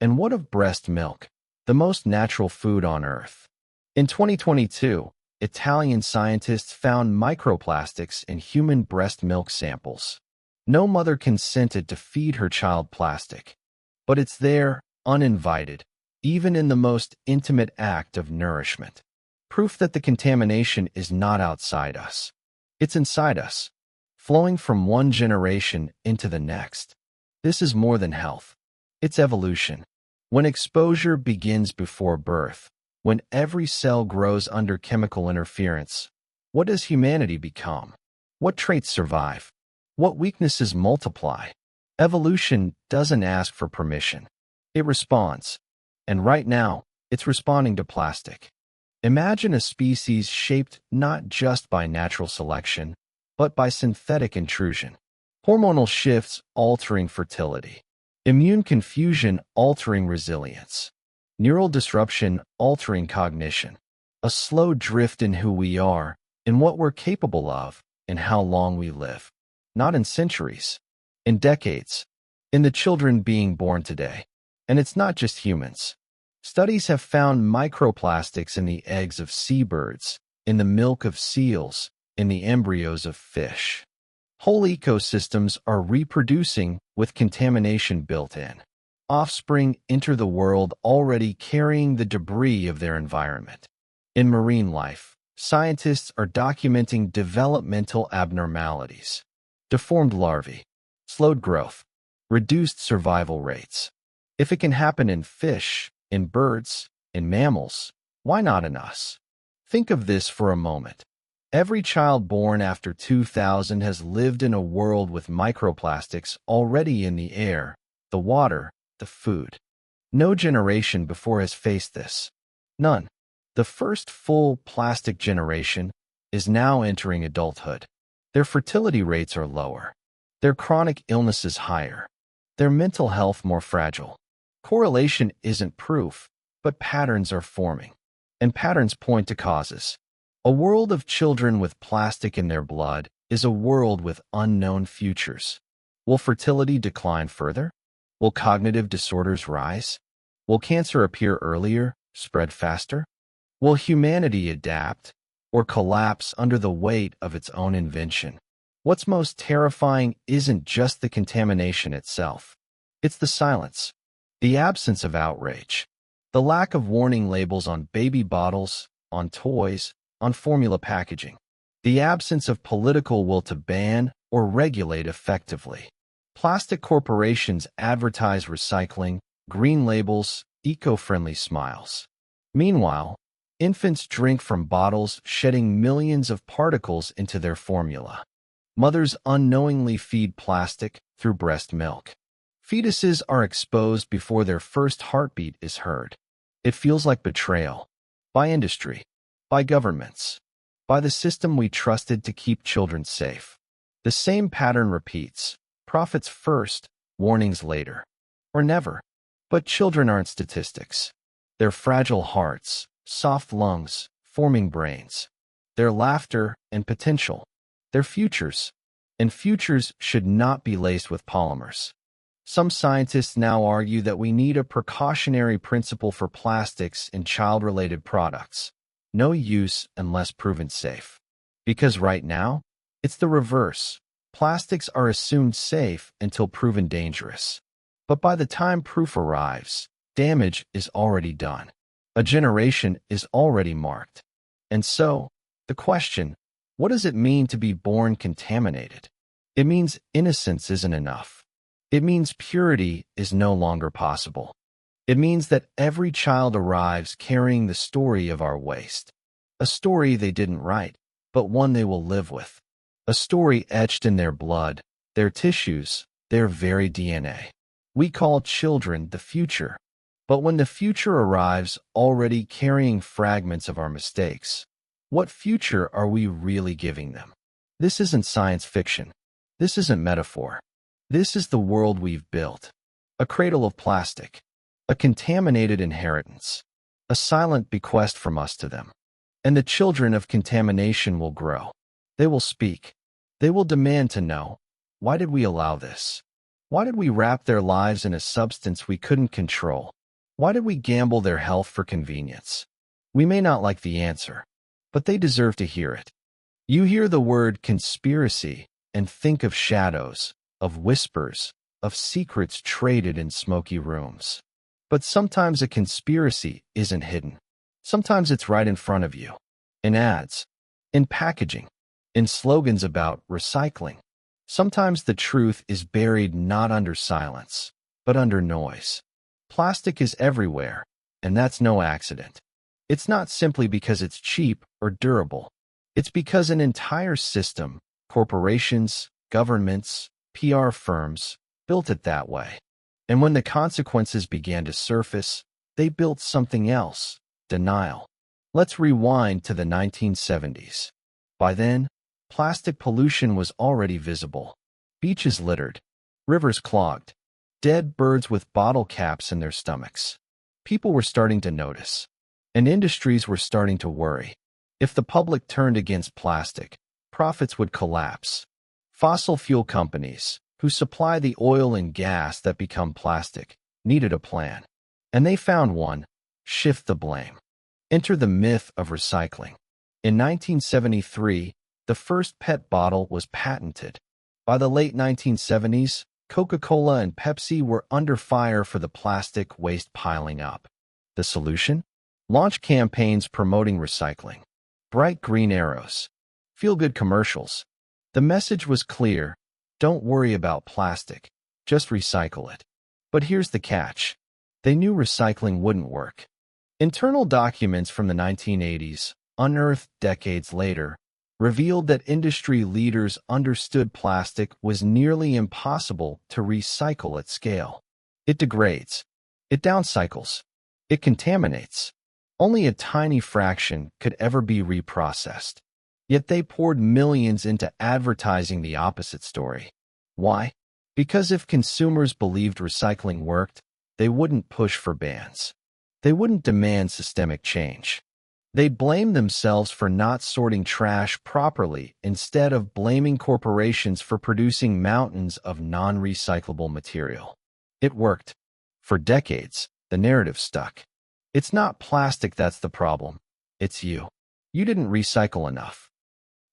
Speaker 1: And what of breast milk, the most natural food on Earth? In 2022, Italian scientists found microplastics in human breast milk samples. No mother consented to feed her child plastic, but it's there, uninvited, even in the most intimate act of nourishment. Proof that the contamination is not outside us. It's inside us, flowing from one generation into the next. This is more than health. It's evolution. When exposure begins before birth, when every cell grows under chemical interference, what does humanity become? What traits survive? What weaknesses multiply? Evolution doesn't ask for permission. It responds. And right now, it's responding to plastic. Imagine a species shaped not just by natural selection, but by synthetic intrusion. Hormonal shifts altering fertility. Immune confusion altering resilience. Neural disruption altering cognition. A slow drift in who we are, in what we're capable of, in how long we live. Not in centuries. In decades. In the children being born today. And it's not just humans. Studies have found microplastics in the eggs of seabirds, in the milk of seals, in the embryos of fish. Whole ecosystems are reproducing with contamination built in. Offspring enter the world already carrying the debris of their environment. In marine life, scientists are documenting developmental abnormalities. Deformed larvae, slowed growth, reduced survival rates. If it can happen in fish, in birds, in mammals, why not in us? Think of this for a moment. Every child born after 2000 has lived in a world with microplastics already in the air, the water, the food. No generation before has faced this. None. The first full plastic generation is now entering adulthood. Their fertility rates are lower. Their chronic illnesses higher. Their mental health more fragile. Correlation isn't proof, but patterns are forming. And patterns point to causes. A world of children with plastic in their blood is a world with unknown futures. Will fertility decline further? Will cognitive disorders rise? Will cancer appear earlier, spread faster? Will humanity adapt or collapse under the weight of its own invention? What's most terrifying isn't just the contamination itself. It's the silence, the absence of outrage, the lack of warning labels on baby bottles, on toys, on formula packaging, the absence of political will to ban or regulate effectively. Plastic corporations advertise recycling, green labels, eco-friendly smiles. Meanwhile, infants drink from bottles shedding millions of particles into their formula. Mothers unknowingly feed plastic through breast milk. Fetuses are exposed before their first heartbeat is heard. It feels like betrayal. By industry. By governments. By the system we trusted to keep children safe. The same pattern repeats. Profits first, warnings later. Or never. But children aren't statistics. They're fragile hearts, soft lungs, forming brains. Their laughter and potential. Their futures. And futures should not be laced with polymers. Some scientists now argue that we need a precautionary principle for plastics in child-related products. No use unless proven safe. Because right now, it's the reverse. Plastics are assumed safe until proven dangerous. But by the time proof arrives, damage is already done. A generation is already marked. And so, the question, what does it mean to be born contaminated? It means innocence isn't enough. It means purity is no longer possible. It means that every child arrives carrying the story of our waste. A story they didn't write, but one they will live with. A story etched in their blood, their tissues, their very DNA. We call children the future. But when the future arrives already carrying fragments of our mistakes, what future are we really giving them? This isn't science fiction. This isn't metaphor. This is the world we've built. A cradle of plastic. A contaminated inheritance. A silent bequest from us to them. And the children of contamination will grow. They will speak. They will demand to know, why did we allow this? Why did we wrap their lives in a substance we couldn't control? Why did we gamble their health for convenience? We may not like the answer, but they deserve to hear it. You hear the word conspiracy and think of shadows, of whispers, of secrets traded in smoky rooms. But sometimes a conspiracy isn't hidden. Sometimes it's right in front of you. In ads, in packaging, in slogans about recycling. Sometimes the truth is buried not under silence, but under noise. Plastic is everywhere, and that's no accident. It's not simply because it's cheap or durable. It's because an entire system, corporations, governments, PR firms, built it that way. And when the consequences began to surface, they built something else: denial. Let's rewind to the 1970s. By then, plastic pollution was already visible. Beaches littered, rivers clogged, dead birds with bottle caps in their stomachs. People were starting to notice, and industries were starting to worry. If the public turned against plastic, profits would collapse. Fossil fuel companies, who supply the oil and gas that become plastic, needed a plan. And they found one: shift the blame. Enter the myth of recycling. In 1973, the first PET bottle was patented. By the late 1970s, Coca-Cola and Pepsi were under fire for the plastic waste piling up. The solution? Launch campaigns promoting recycling. Bright green arrows. Feel-good commercials. The message was clear: don't worry about plastic, just recycle it. But here's the catch. They knew recycling wouldn't work. Internal documents from the 1980s, unearthed decades later, revealed that industry leaders understood plastic was nearly impossible to recycle at scale. It degrades. It downcycles. It contaminates. Only a tiny fraction could ever be reprocessed. Yet they poured millions into advertising the opposite story. Why? Because if consumers believed recycling worked, they wouldn't push for bans. They wouldn't demand systemic change. They'd blame themselves for not sorting trash properly instead of blaming corporations for producing mountains of non-recyclable material. It worked. For decades, the narrative stuck. It's not plastic that's the problem. It's you. You didn't recycle enough.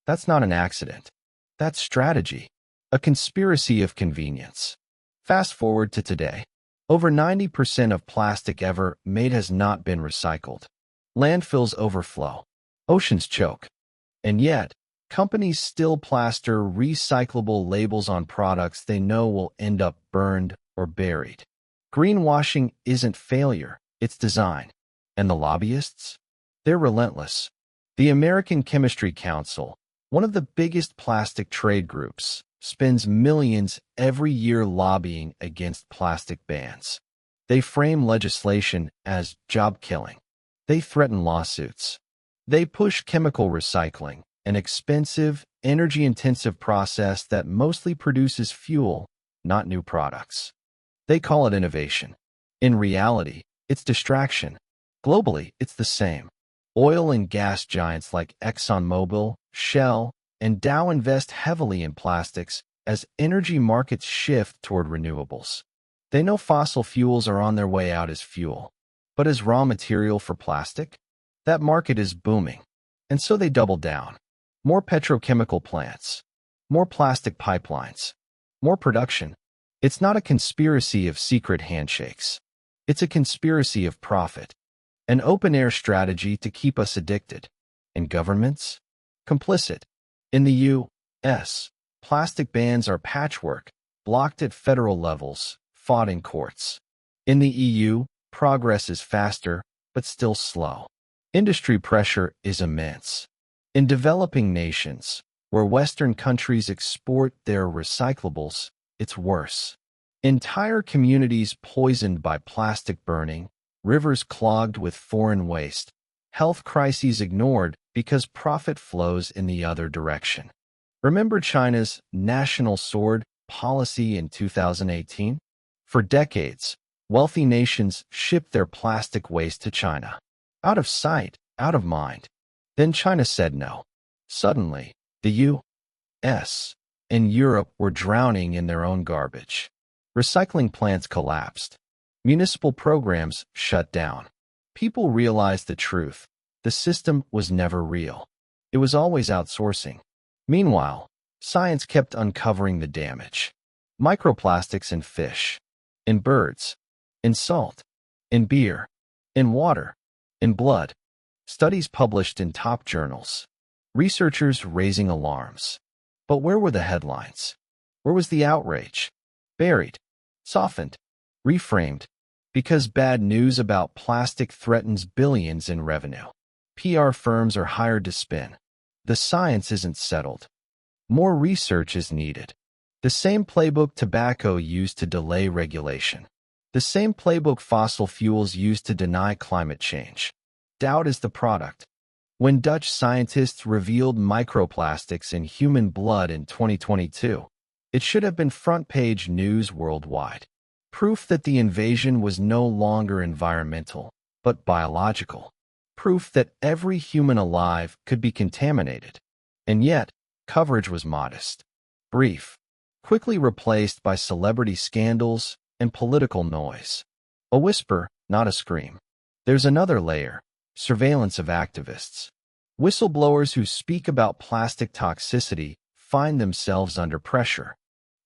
Speaker 1: That's not an accident. That's strategy. A conspiracy of convenience. Fast forward to today. Over 90% of plastic ever made has not been recycled. Landfills overflow. Oceans choke. And yet, companies still plaster recyclable labels on products they know will end up burned or buried. Greenwashing isn't failure, it's design. And the lobbyists? They're relentless. The American Chemistry Council, one of the biggest plastic trade groups, spends millions every year lobbying against plastic bans. They frame legislation as job killing. They threaten lawsuits. They push chemical recycling, an expensive, energy-intensive process that mostly produces fuel, not new products. They call it innovation. In reality, it's distraction. Globally, it's the same. Oil and gas giants like ExxonMobil, Shell, and Dow invest heavily in plastics as energy markets shift toward renewables. They know fossil fuels are on their way out as fuel, but as raw material for plastic, that market is booming. And so they double down. More petrochemical plants, more plastic pipelines, more production. It's not a conspiracy of secret handshakes. It's a conspiracy of profit. An open-air strategy to keep us addicted. And governments? Complicit. In the U.S., plastic bans are patchwork, blocked at federal levels, fought in courts. In the EU, progress is faster, but still slow. Industry pressure is immense. In developing nations, where Western countries export their recyclables, it's worse. Entire communities poisoned by plastic burning, rivers clogged with foreign waste, health crises ignored because profit flows in the other direction. Remember China's national sword policy in 2018? For decades, wealthy nations shipped their plastic waste to China. Out of sight, out of mind. Then China said no. Suddenly, the U.S. and Europe were drowning in their own garbage. Recycling plants collapsed. Municipal programs shut down. People realized the truth. The system was never real. It was always outsourcing. Meanwhile, science kept uncovering the damage. Microplastics in fish, in birds, in salt, in beer, in water, in blood. Studies published in top journals. Researchers raising alarms. But where were the headlines? Where was the outrage? Buried, softened, reframed, because bad news about plastic threatens billions in revenue. PR firms are hired to spin. The science isn't settled. More research is needed. The same playbook tobacco used to delay regulation. The same playbook fossil fuels used to deny climate change. Doubt is the product. When Dutch scientists revealed microplastics in human blood in 2022, it should have been front-page news worldwide. Proof that the invasion was no longer environmental, but biological. Proof that every human alive could be contaminated. And yet, coverage was modest, brief, quickly replaced by celebrity scandals and political noise. A whisper, not a scream. There's another layer. Surveillance of activists. Whistleblowers who speak about plastic toxicity find themselves under pressure.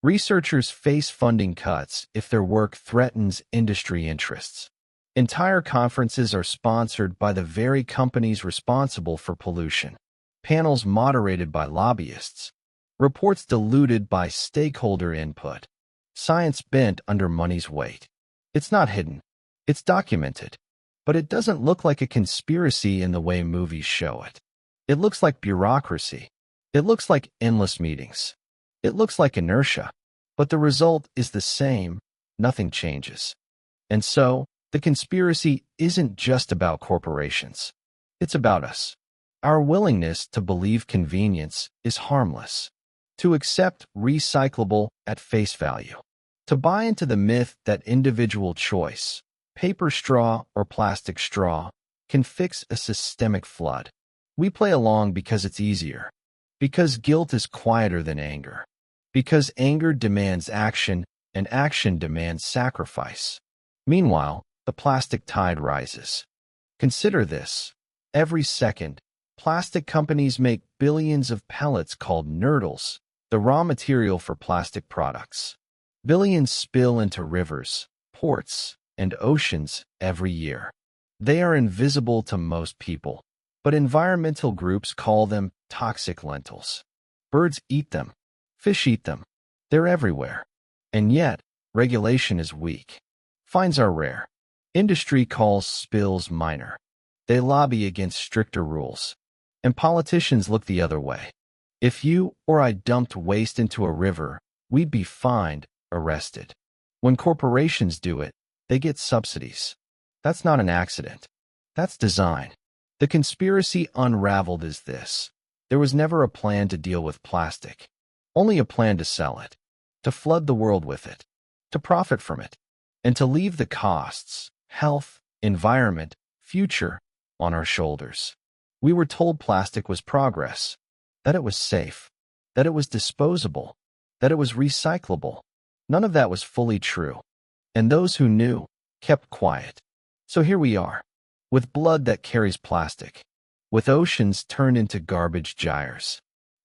Speaker 1: Researchers face funding cuts if their work threatens industry interests. Entire conferences are sponsored by the very companies responsible for pollution. Panels moderated by lobbyists. Reports diluted by stakeholder input. Science bent under money's weight. It's not hidden. It's documented. But it doesn't look like a conspiracy in the way movies show it. It looks like bureaucracy. It looks like endless meetings. It looks like inertia. But the result is the same. Nothing changes. And so, the conspiracy isn't just about corporations. It's about us. Our willingness to believe convenience is harmless. To accept recyclable at face value. To buy into the myth that individual choice, paper straw or plastic straw, can fix a systemic flood. We play along because it's easier. Because guilt is quieter than anger. Because anger demands action, and action demands sacrifice. Meanwhile, the plastic tide rises. Consider this. Every second, plastic companies make billions of pellets called nurdles, the raw material for plastic products. Billions spill into rivers, ports, and oceans every year. They are invisible to most people, but environmental groups call them toxic lentils. Birds eat them. Fish eat them. They're everywhere. And yet, regulation is weak. Fines are rare. Industry calls spills minor. They lobby against stricter rules. And politicians look the other way. If you or I dumped waste into a river, we'd be fined, arrested. When corporations do it, they get subsidies. That's not an accident. That's design. The conspiracy unraveled is this. There was never a plan to deal with plastic. Only a plan to sell it. To flood the world with it. To profit from it. And to leave the costs, health, environment, future, on our shoulders. We were told plastic was progress. That it was safe. That it was disposable. That it was recyclable. None of that was fully true. And those who knew kept quiet. So here we are, with blood that carries plastic, with oceans turned into garbage gyres,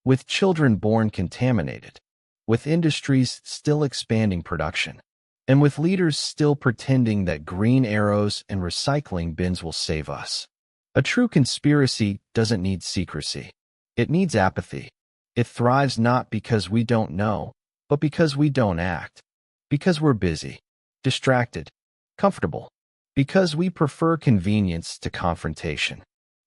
Speaker 1: with children born contaminated, with industries still expanding production, and with leaders still pretending that green arrows and recycling bins will save us. A true conspiracy doesn't need secrecy. It needs apathy. It thrives not because we don't know, but because we don't act. Because we're busy, distracted, comfortable. Because we prefer convenience to confrontation.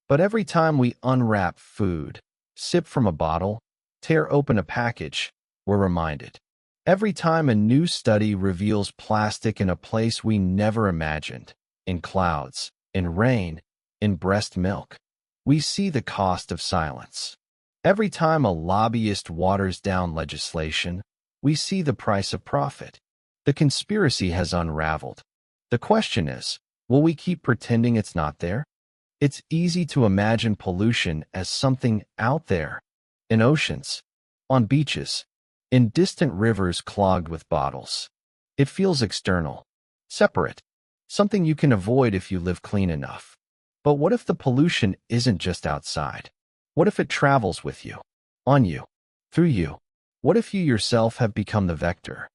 Speaker 1: But every time we unwrap food, sip from a bottle, tear open a package, we're reminded. Every time a new study reveals plastic in a place we never imagined, in clouds, in rain, in breast milk, we see the cost of silence. Every time a lobbyist waters down legislation, we see the price of profit. The conspiracy has unraveled. The question is, will we keep pretending it's not there? It's easy to imagine pollution as something out there, in oceans, on beaches, in distant rivers clogged with bottles. It feels external, separate, something you can avoid if you live clean enough. But what if the pollution isn't just outside? What if it travels with you, on you, through you? What if you yourself have become the vector?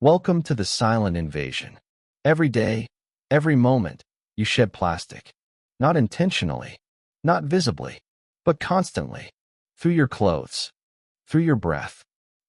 Speaker 1: Welcome to the silent invasion. Every day, every moment, you shed plastic. Not intentionally, not visibly, but constantly. Through your clothes, through your breath,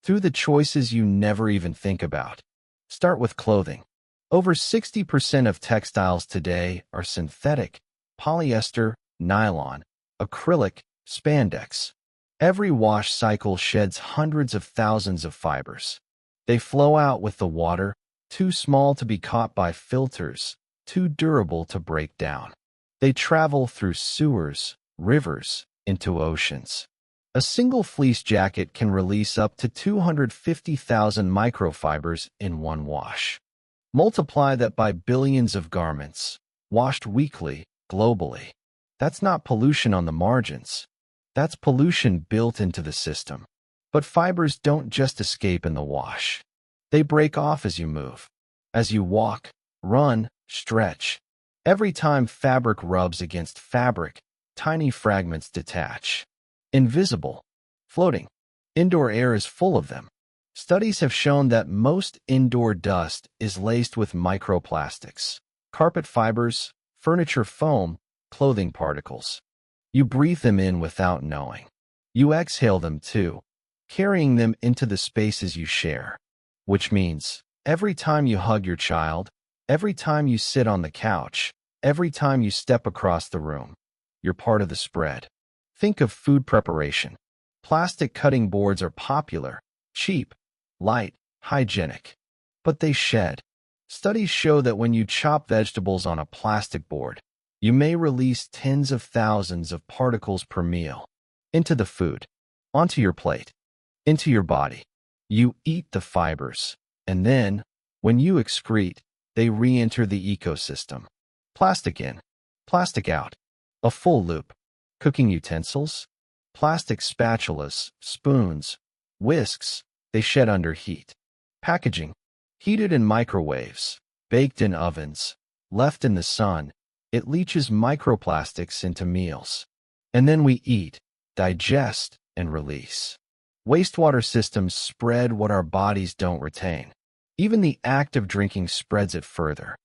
Speaker 1: through the choices you never even think about. Start with clothing. Over 60% of textiles today are synthetic, polyester, nylon, acrylic, spandex. Every wash cycle sheds hundreds of thousands of fibers. They flow out with the water, too small to be caught by filters, too durable to break down. They travel through sewers, rivers, into oceans. A single fleece jacket can release up to 250,000 microfibers in one wash. Multiply that by billions of garments, washed weekly, globally. That's not pollution on the margins. That's pollution built into the system. But fibers don't just escape in the wash. They break off as you move. As you walk, run, stretch. Every time fabric rubs against fabric, tiny fragments detach. Invisible, floating. Indoor air is full of them. Studies have shown that most indoor dust is laced with microplastics. Carpet fibers, furniture foam, clothing particles. You breathe them in without knowing. You exhale them too, carrying them into the spaces you share. Which means, every time you hug your child, every time you sit on the couch, every time you step across the room, you're part of the spread. Think of food preparation. Plastic cutting boards are popular, cheap, light, hygienic. But they shed. Studies show that when you chop vegetables on a plastic board, you may release tens of thousands of particles per meal. Into the food, onto your plate, into your body. You eat the fibers, and then, when you excrete, they re-enter the ecosystem. Plastic in, plastic out. A full loop. Cooking utensils, plastic spatulas, spoons, whisks, they shed under heat. Packaging, heated in microwaves, baked in ovens, left in the sun, it leaches microplastics into meals. And then we eat, digest, and release. Wastewater systems spread what our bodies don't retain. Even the act of drinking spreads it further.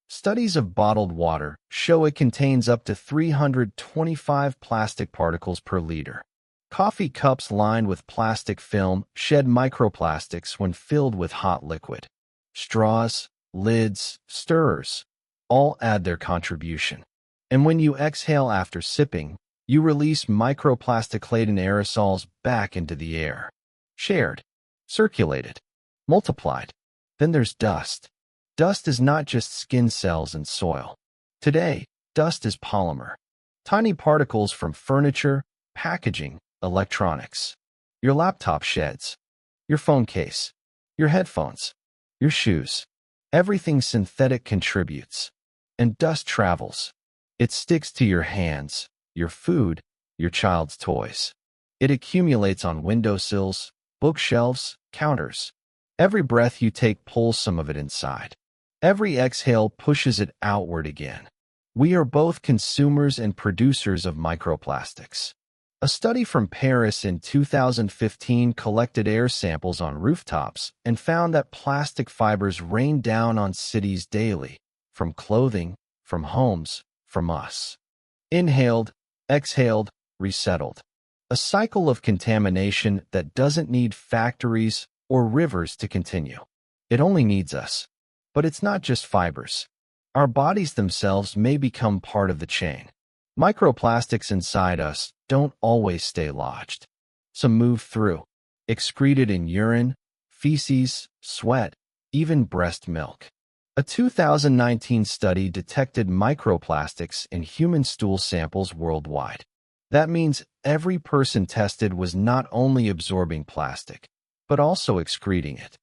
Speaker 1: Studies of bottled water show it contains up to 325 plastic particles per liter. Coffee cups lined with plastic film shed microplastics when filled with hot liquid. Straws, lids, stirrers, all add their contribution. And when you exhale after sipping, you release microplastic-laden aerosols back into the air. Shared, circulated, multiplied. Then there's dust. Dust is not just skin cells and soil. Today, dust is polymer. Tiny particles from furniture, packaging, electronics. Your laptop sheds. Your phone case. Your headphones. Your shoes. Everything synthetic contributes. And dust travels. It sticks to your hands, your food, your child's toys. It accumulates on windowsills, bookshelves, counters. Every breath you take pulls some of it inside. Every exhale pushes it outward again. We are both consumers and producers of microplastics. A study from Paris in 2015 collected air samples on rooftops and found that plastic fibers rain down on cities daily, from clothing, from homes, from us. Inhaled, exhaled, resettled. A cycle of contamination that doesn't need factories or rivers to continue. It only needs us. But it's not just fibers. Our bodies themselves may become part of the chain. Microplastics inside us don't always stay lodged. Some move through, excreted in urine, feces, sweat, even breast milk. A 2019 study detected microplastics in human stool samples worldwide. That means every person tested was not only absorbing plastic, but also excreting it,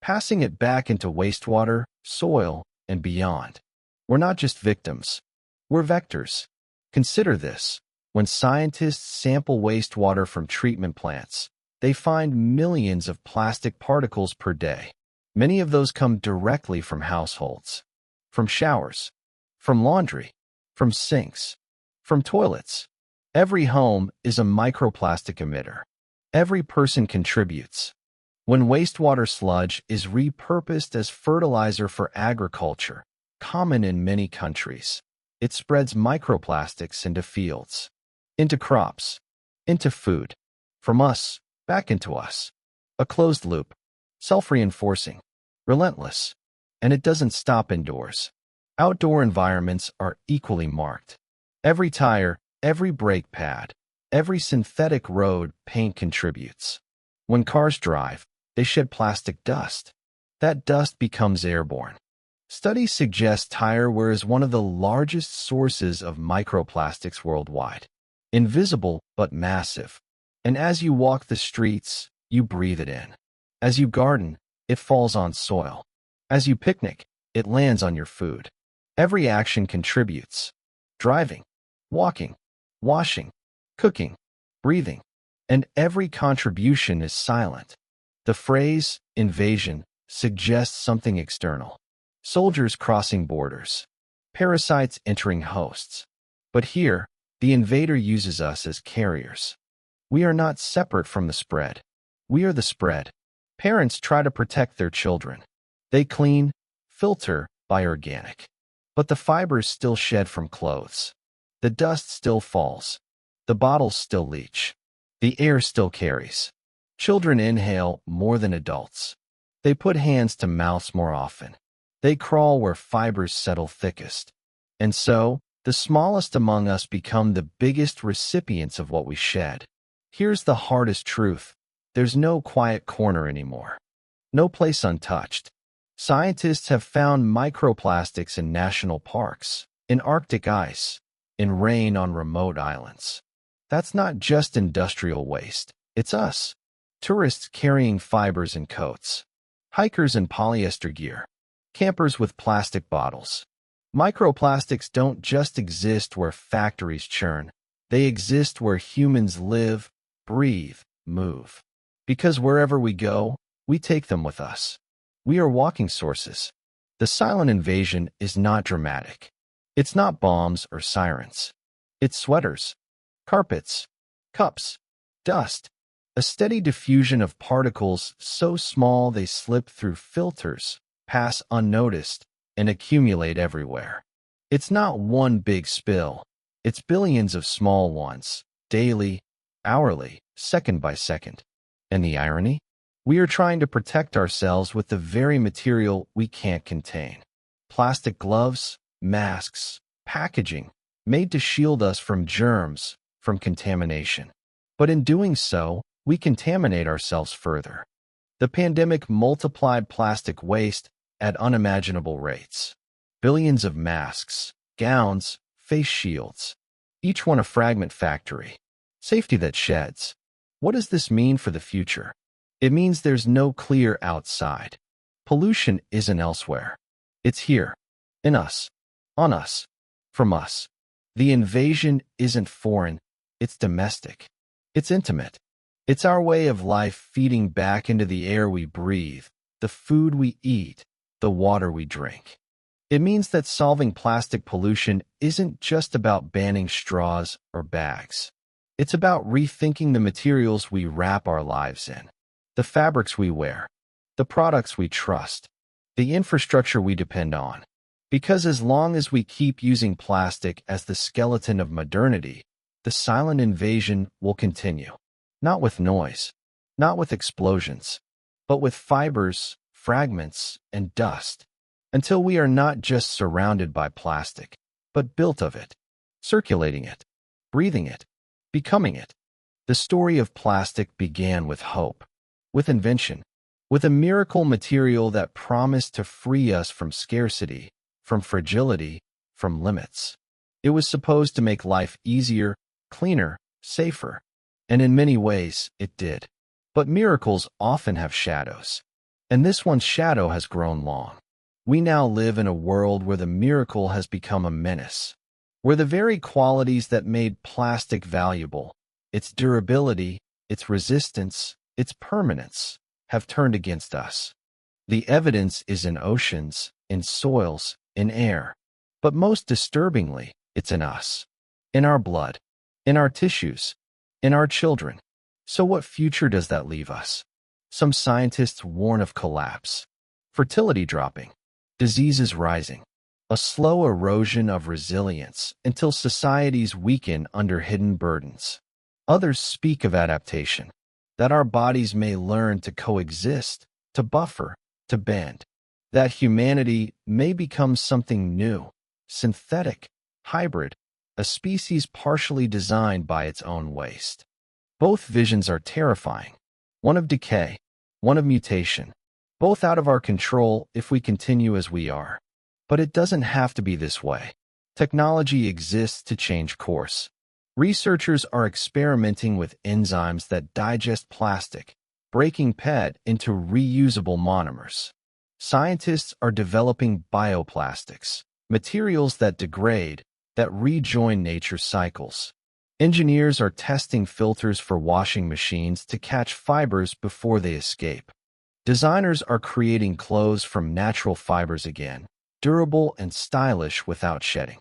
Speaker 1: passing it back into wastewater, soil, and beyond. We're not just victims. We're vectors. Consider this. When scientists sample wastewater from treatment plants, they find millions of plastic particles per day. Many of those come directly from households, from showers, from laundry, from sinks, From toilets. Every home is a microplastic emitter. Every person contributes. When wastewater sludge is repurposed as fertilizer for agriculture, common in many countries, it spreads microplastics into fields, into crops, into food, from us, back into us. A closed loop, self-reinforcing, relentless, and it doesn't stop indoors. Outdoor environments are equally marked. Every tire, every brake pad, every synthetic road paint contributes. When cars drive, they shed plastic dust. That dust becomes airborne. Studies suggest tire wear is one of the largest sources of microplastics worldwide. Invisible but massive. And as you walk the streets, you breathe it in. As you garden, it falls on soil. As you picnic, it lands on your food. Every action contributes. Driving, walking, washing, cooking, breathing. And every contribution is silent. The phrase, invasion, suggests something external. Soldiers crossing borders. Parasites entering hosts. But here, the invader uses us as carriers. We are not separate from the spread. We are the spread. Parents try to protect their children. They clean, filter, buy organic. But the fibers still shed from clothes. The dust still falls. The bottles still leach. The air still carries. Children inhale more than adults. They put hands to mouths more often. They crawl where fibers settle thickest. And so, the smallest among us become the biggest recipients of what we shed. Here's the hardest truth. There's no quiet corner anymore. No place untouched. Scientists have found microplastics in national parks, in Arctic ice, in rain on remote islands. That's not just industrial waste. It's us. Tourists carrying fibers in coats. Hikers in polyester gear. Campers with plastic bottles. Microplastics don't just exist where factories churn. They exist where humans live, breathe, move. Because wherever we go, we take them with us. We are walking sources. The silent invasion is not dramatic. It's not bombs or sirens. It's sweaters, carpets, cups, dust. A steady diffusion of particles so small they slip through filters, pass unnoticed, and accumulate everywhere. It's not one big spill. It's billions of small ones, daily, hourly, second by second. And the irony? We are trying to protect ourselves with the very material we can't contain. Plastic gloves, masks, packaging, made to shield us from germs, from contamination. But in doing so, we contaminate ourselves further. The pandemic multiplied plastic waste at unimaginable rates. Billions of masks, gowns, face shields, each one a fragment factory. Safety that sheds. What does this mean for the future? It means there's no clear outside. Pollution isn't elsewhere. It's here, in us, on us, from us. The invasion isn't foreign, it's domestic. It's intimate. It's our way of life feeding back into the air we breathe, the food we eat, the water we drink. It means that solving plastic pollution isn't just about banning straws or bags. It's about rethinking the materials we wrap our lives in, the fabrics we wear, the products we trust, the infrastructure we depend on. Because as long as we keep using plastic as the skeleton of modernity, the silent invasion will continue. Not with noise, not with explosions, but with fibers, fragments, and dust, until we are not just surrounded by plastic, but built of it, circulating it, breathing it, becoming it. The story of plastic began with hope, with invention, with a miracle material that promised to free us from scarcity, from fragility, from limits. It was supposed to make life easier, cleaner, safer. And in many ways, it did. But miracles often have shadows. And this one's shadow has grown long. We now live in a world where the miracle has become a menace, where the very qualities that made plastic valuable, its durability, its resistance, its permanence, have turned against us. The evidence is in oceans, in soils, in air. But most disturbingly, it's in us. in our blood, in our tissues, in our children. So what future does that leave us? Some scientists warn of collapse, fertility dropping, diseases rising, a slow erosion of resilience until societies weaken under hidden burdens. Others speak of adaptation, that our bodies may learn to coexist, to buffer, to bend, that humanity may become something new, synthetic, hybrid, a species partially designed by its own waste. Both visions are terrifying, one of decay, one of mutation, both out of our control if we continue as we are. But it doesn't have to be this way. Technology exists to change course. Researchers are experimenting with enzymes that digest plastic, breaking PET into reusable monomers. Scientists are developing bioplastics, materials that degrade, that rejoin nature's cycles. Engineers are testing filters for washing machines to catch fibers before they escape. Designers are creating clothes from natural fibers again, durable and stylish without shedding.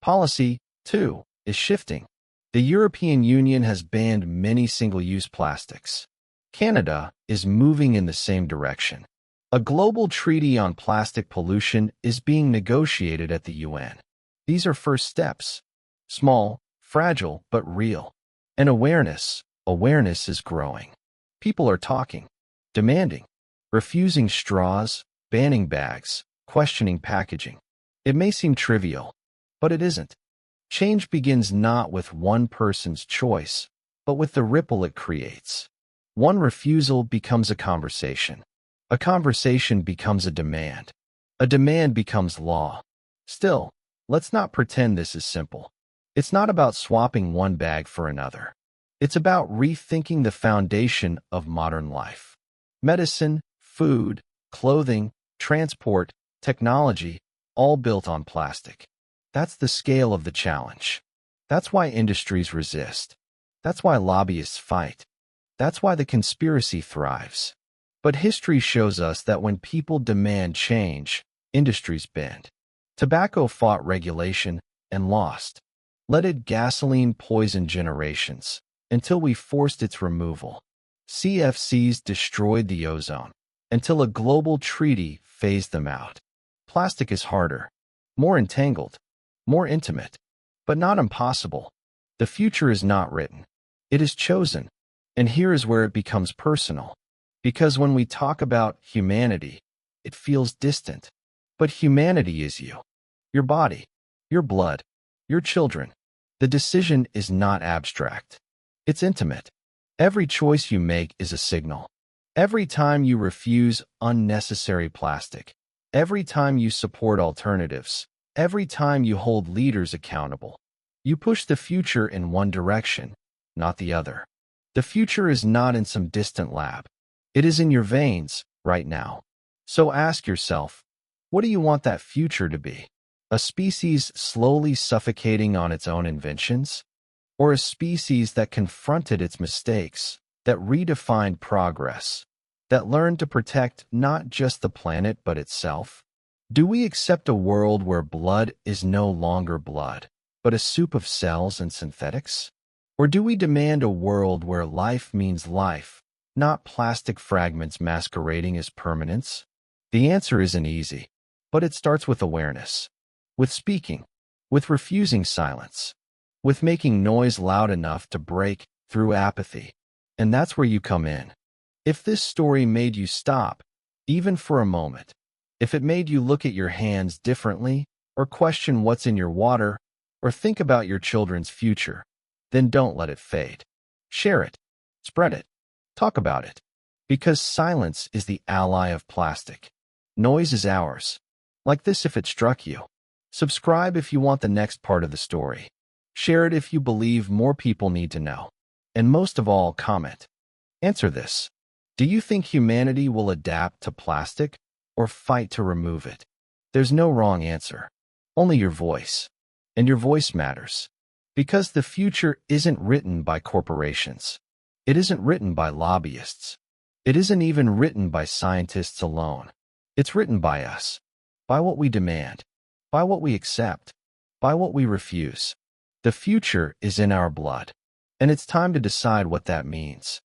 Speaker 1: Policy, too, is shifting. The European Union has banned many single-use plastics. Canada is moving in the same direction. A global treaty on plastic pollution is being negotiated at the UN. These are first steps. Small, fragile, but real. And awareness is growing. People are talking, demanding, refusing straws, banning bags, questioning packaging. It may seem trivial, but it isn't. Change begins not with one person's choice, but with the ripple it creates. One refusal becomes a conversation. A conversation becomes a demand. A demand becomes law. Still, let's not pretend this is simple. It's not about swapping one bag for another. It's about rethinking the foundation of modern life. Medicine, food, clothing, transport, technology, all built on plastic. That's the scale of the challenge. That's why industries resist. That's why lobbyists fight. That's why the conspiracy thrives. But history shows us that when people demand change, industries bend. Tobacco fought regulation and lost. Leaded gasoline poisoned generations until we forced its removal. CFCs destroyed the ozone until a global treaty phased them out. Plastic is harder, more entangled, more intimate, but not impossible. The future is not written. It is chosen. And here is where it becomes personal. Because when we talk about humanity, it feels distant. But humanity is you, your body, your blood, your children. The decision is not abstract. It's intimate. Every choice you make is a signal. Every time you refuse unnecessary plastic, every time you support alternatives, every time you hold leaders accountable, you push the future in one direction, not the other. The future is not in some distant lab. It is in your veins, right now. So ask yourself, what do you want that future to be? A species slowly suffocating on its own inventions? Or a species that confronted its mistakes, that redefined progress, that learned to protect not just the planet but itself? Do we accept a world where blood is no longer blood, but a soup of cells and synthetics? Or do we demand a world where life means life, not plastic fragments masquerading as permanence? The answer isn't easy, but it starts with awareness, with speaking, with refusing silence, with making noise loud enough to break through apathy. And that's where you come in. If this story made you stop, even for a moment, if it made you look at your hands differently, or question what's in your water, or think about your children's future, then don't let it fade. Share it. Spread it. Talk about it. Because silence is the ally of plastic. Noise is ours. Like this if it struck you. Subscribe if you want the next part of the story. Share it if you believe more people need to know. And most of all, comment. Answer this. Do you think humanity will adapt to plastic or fight to remove it? There's no wrong answer. Only your voice. And your voice matters. Because the future isn't written by corporations. It isn't written by lobbyists. It isn't even written by scientists alone. It's written by us. By what we demand. By what we accept. By what we refuse. The future is in our blood, and it's time to decide what that means.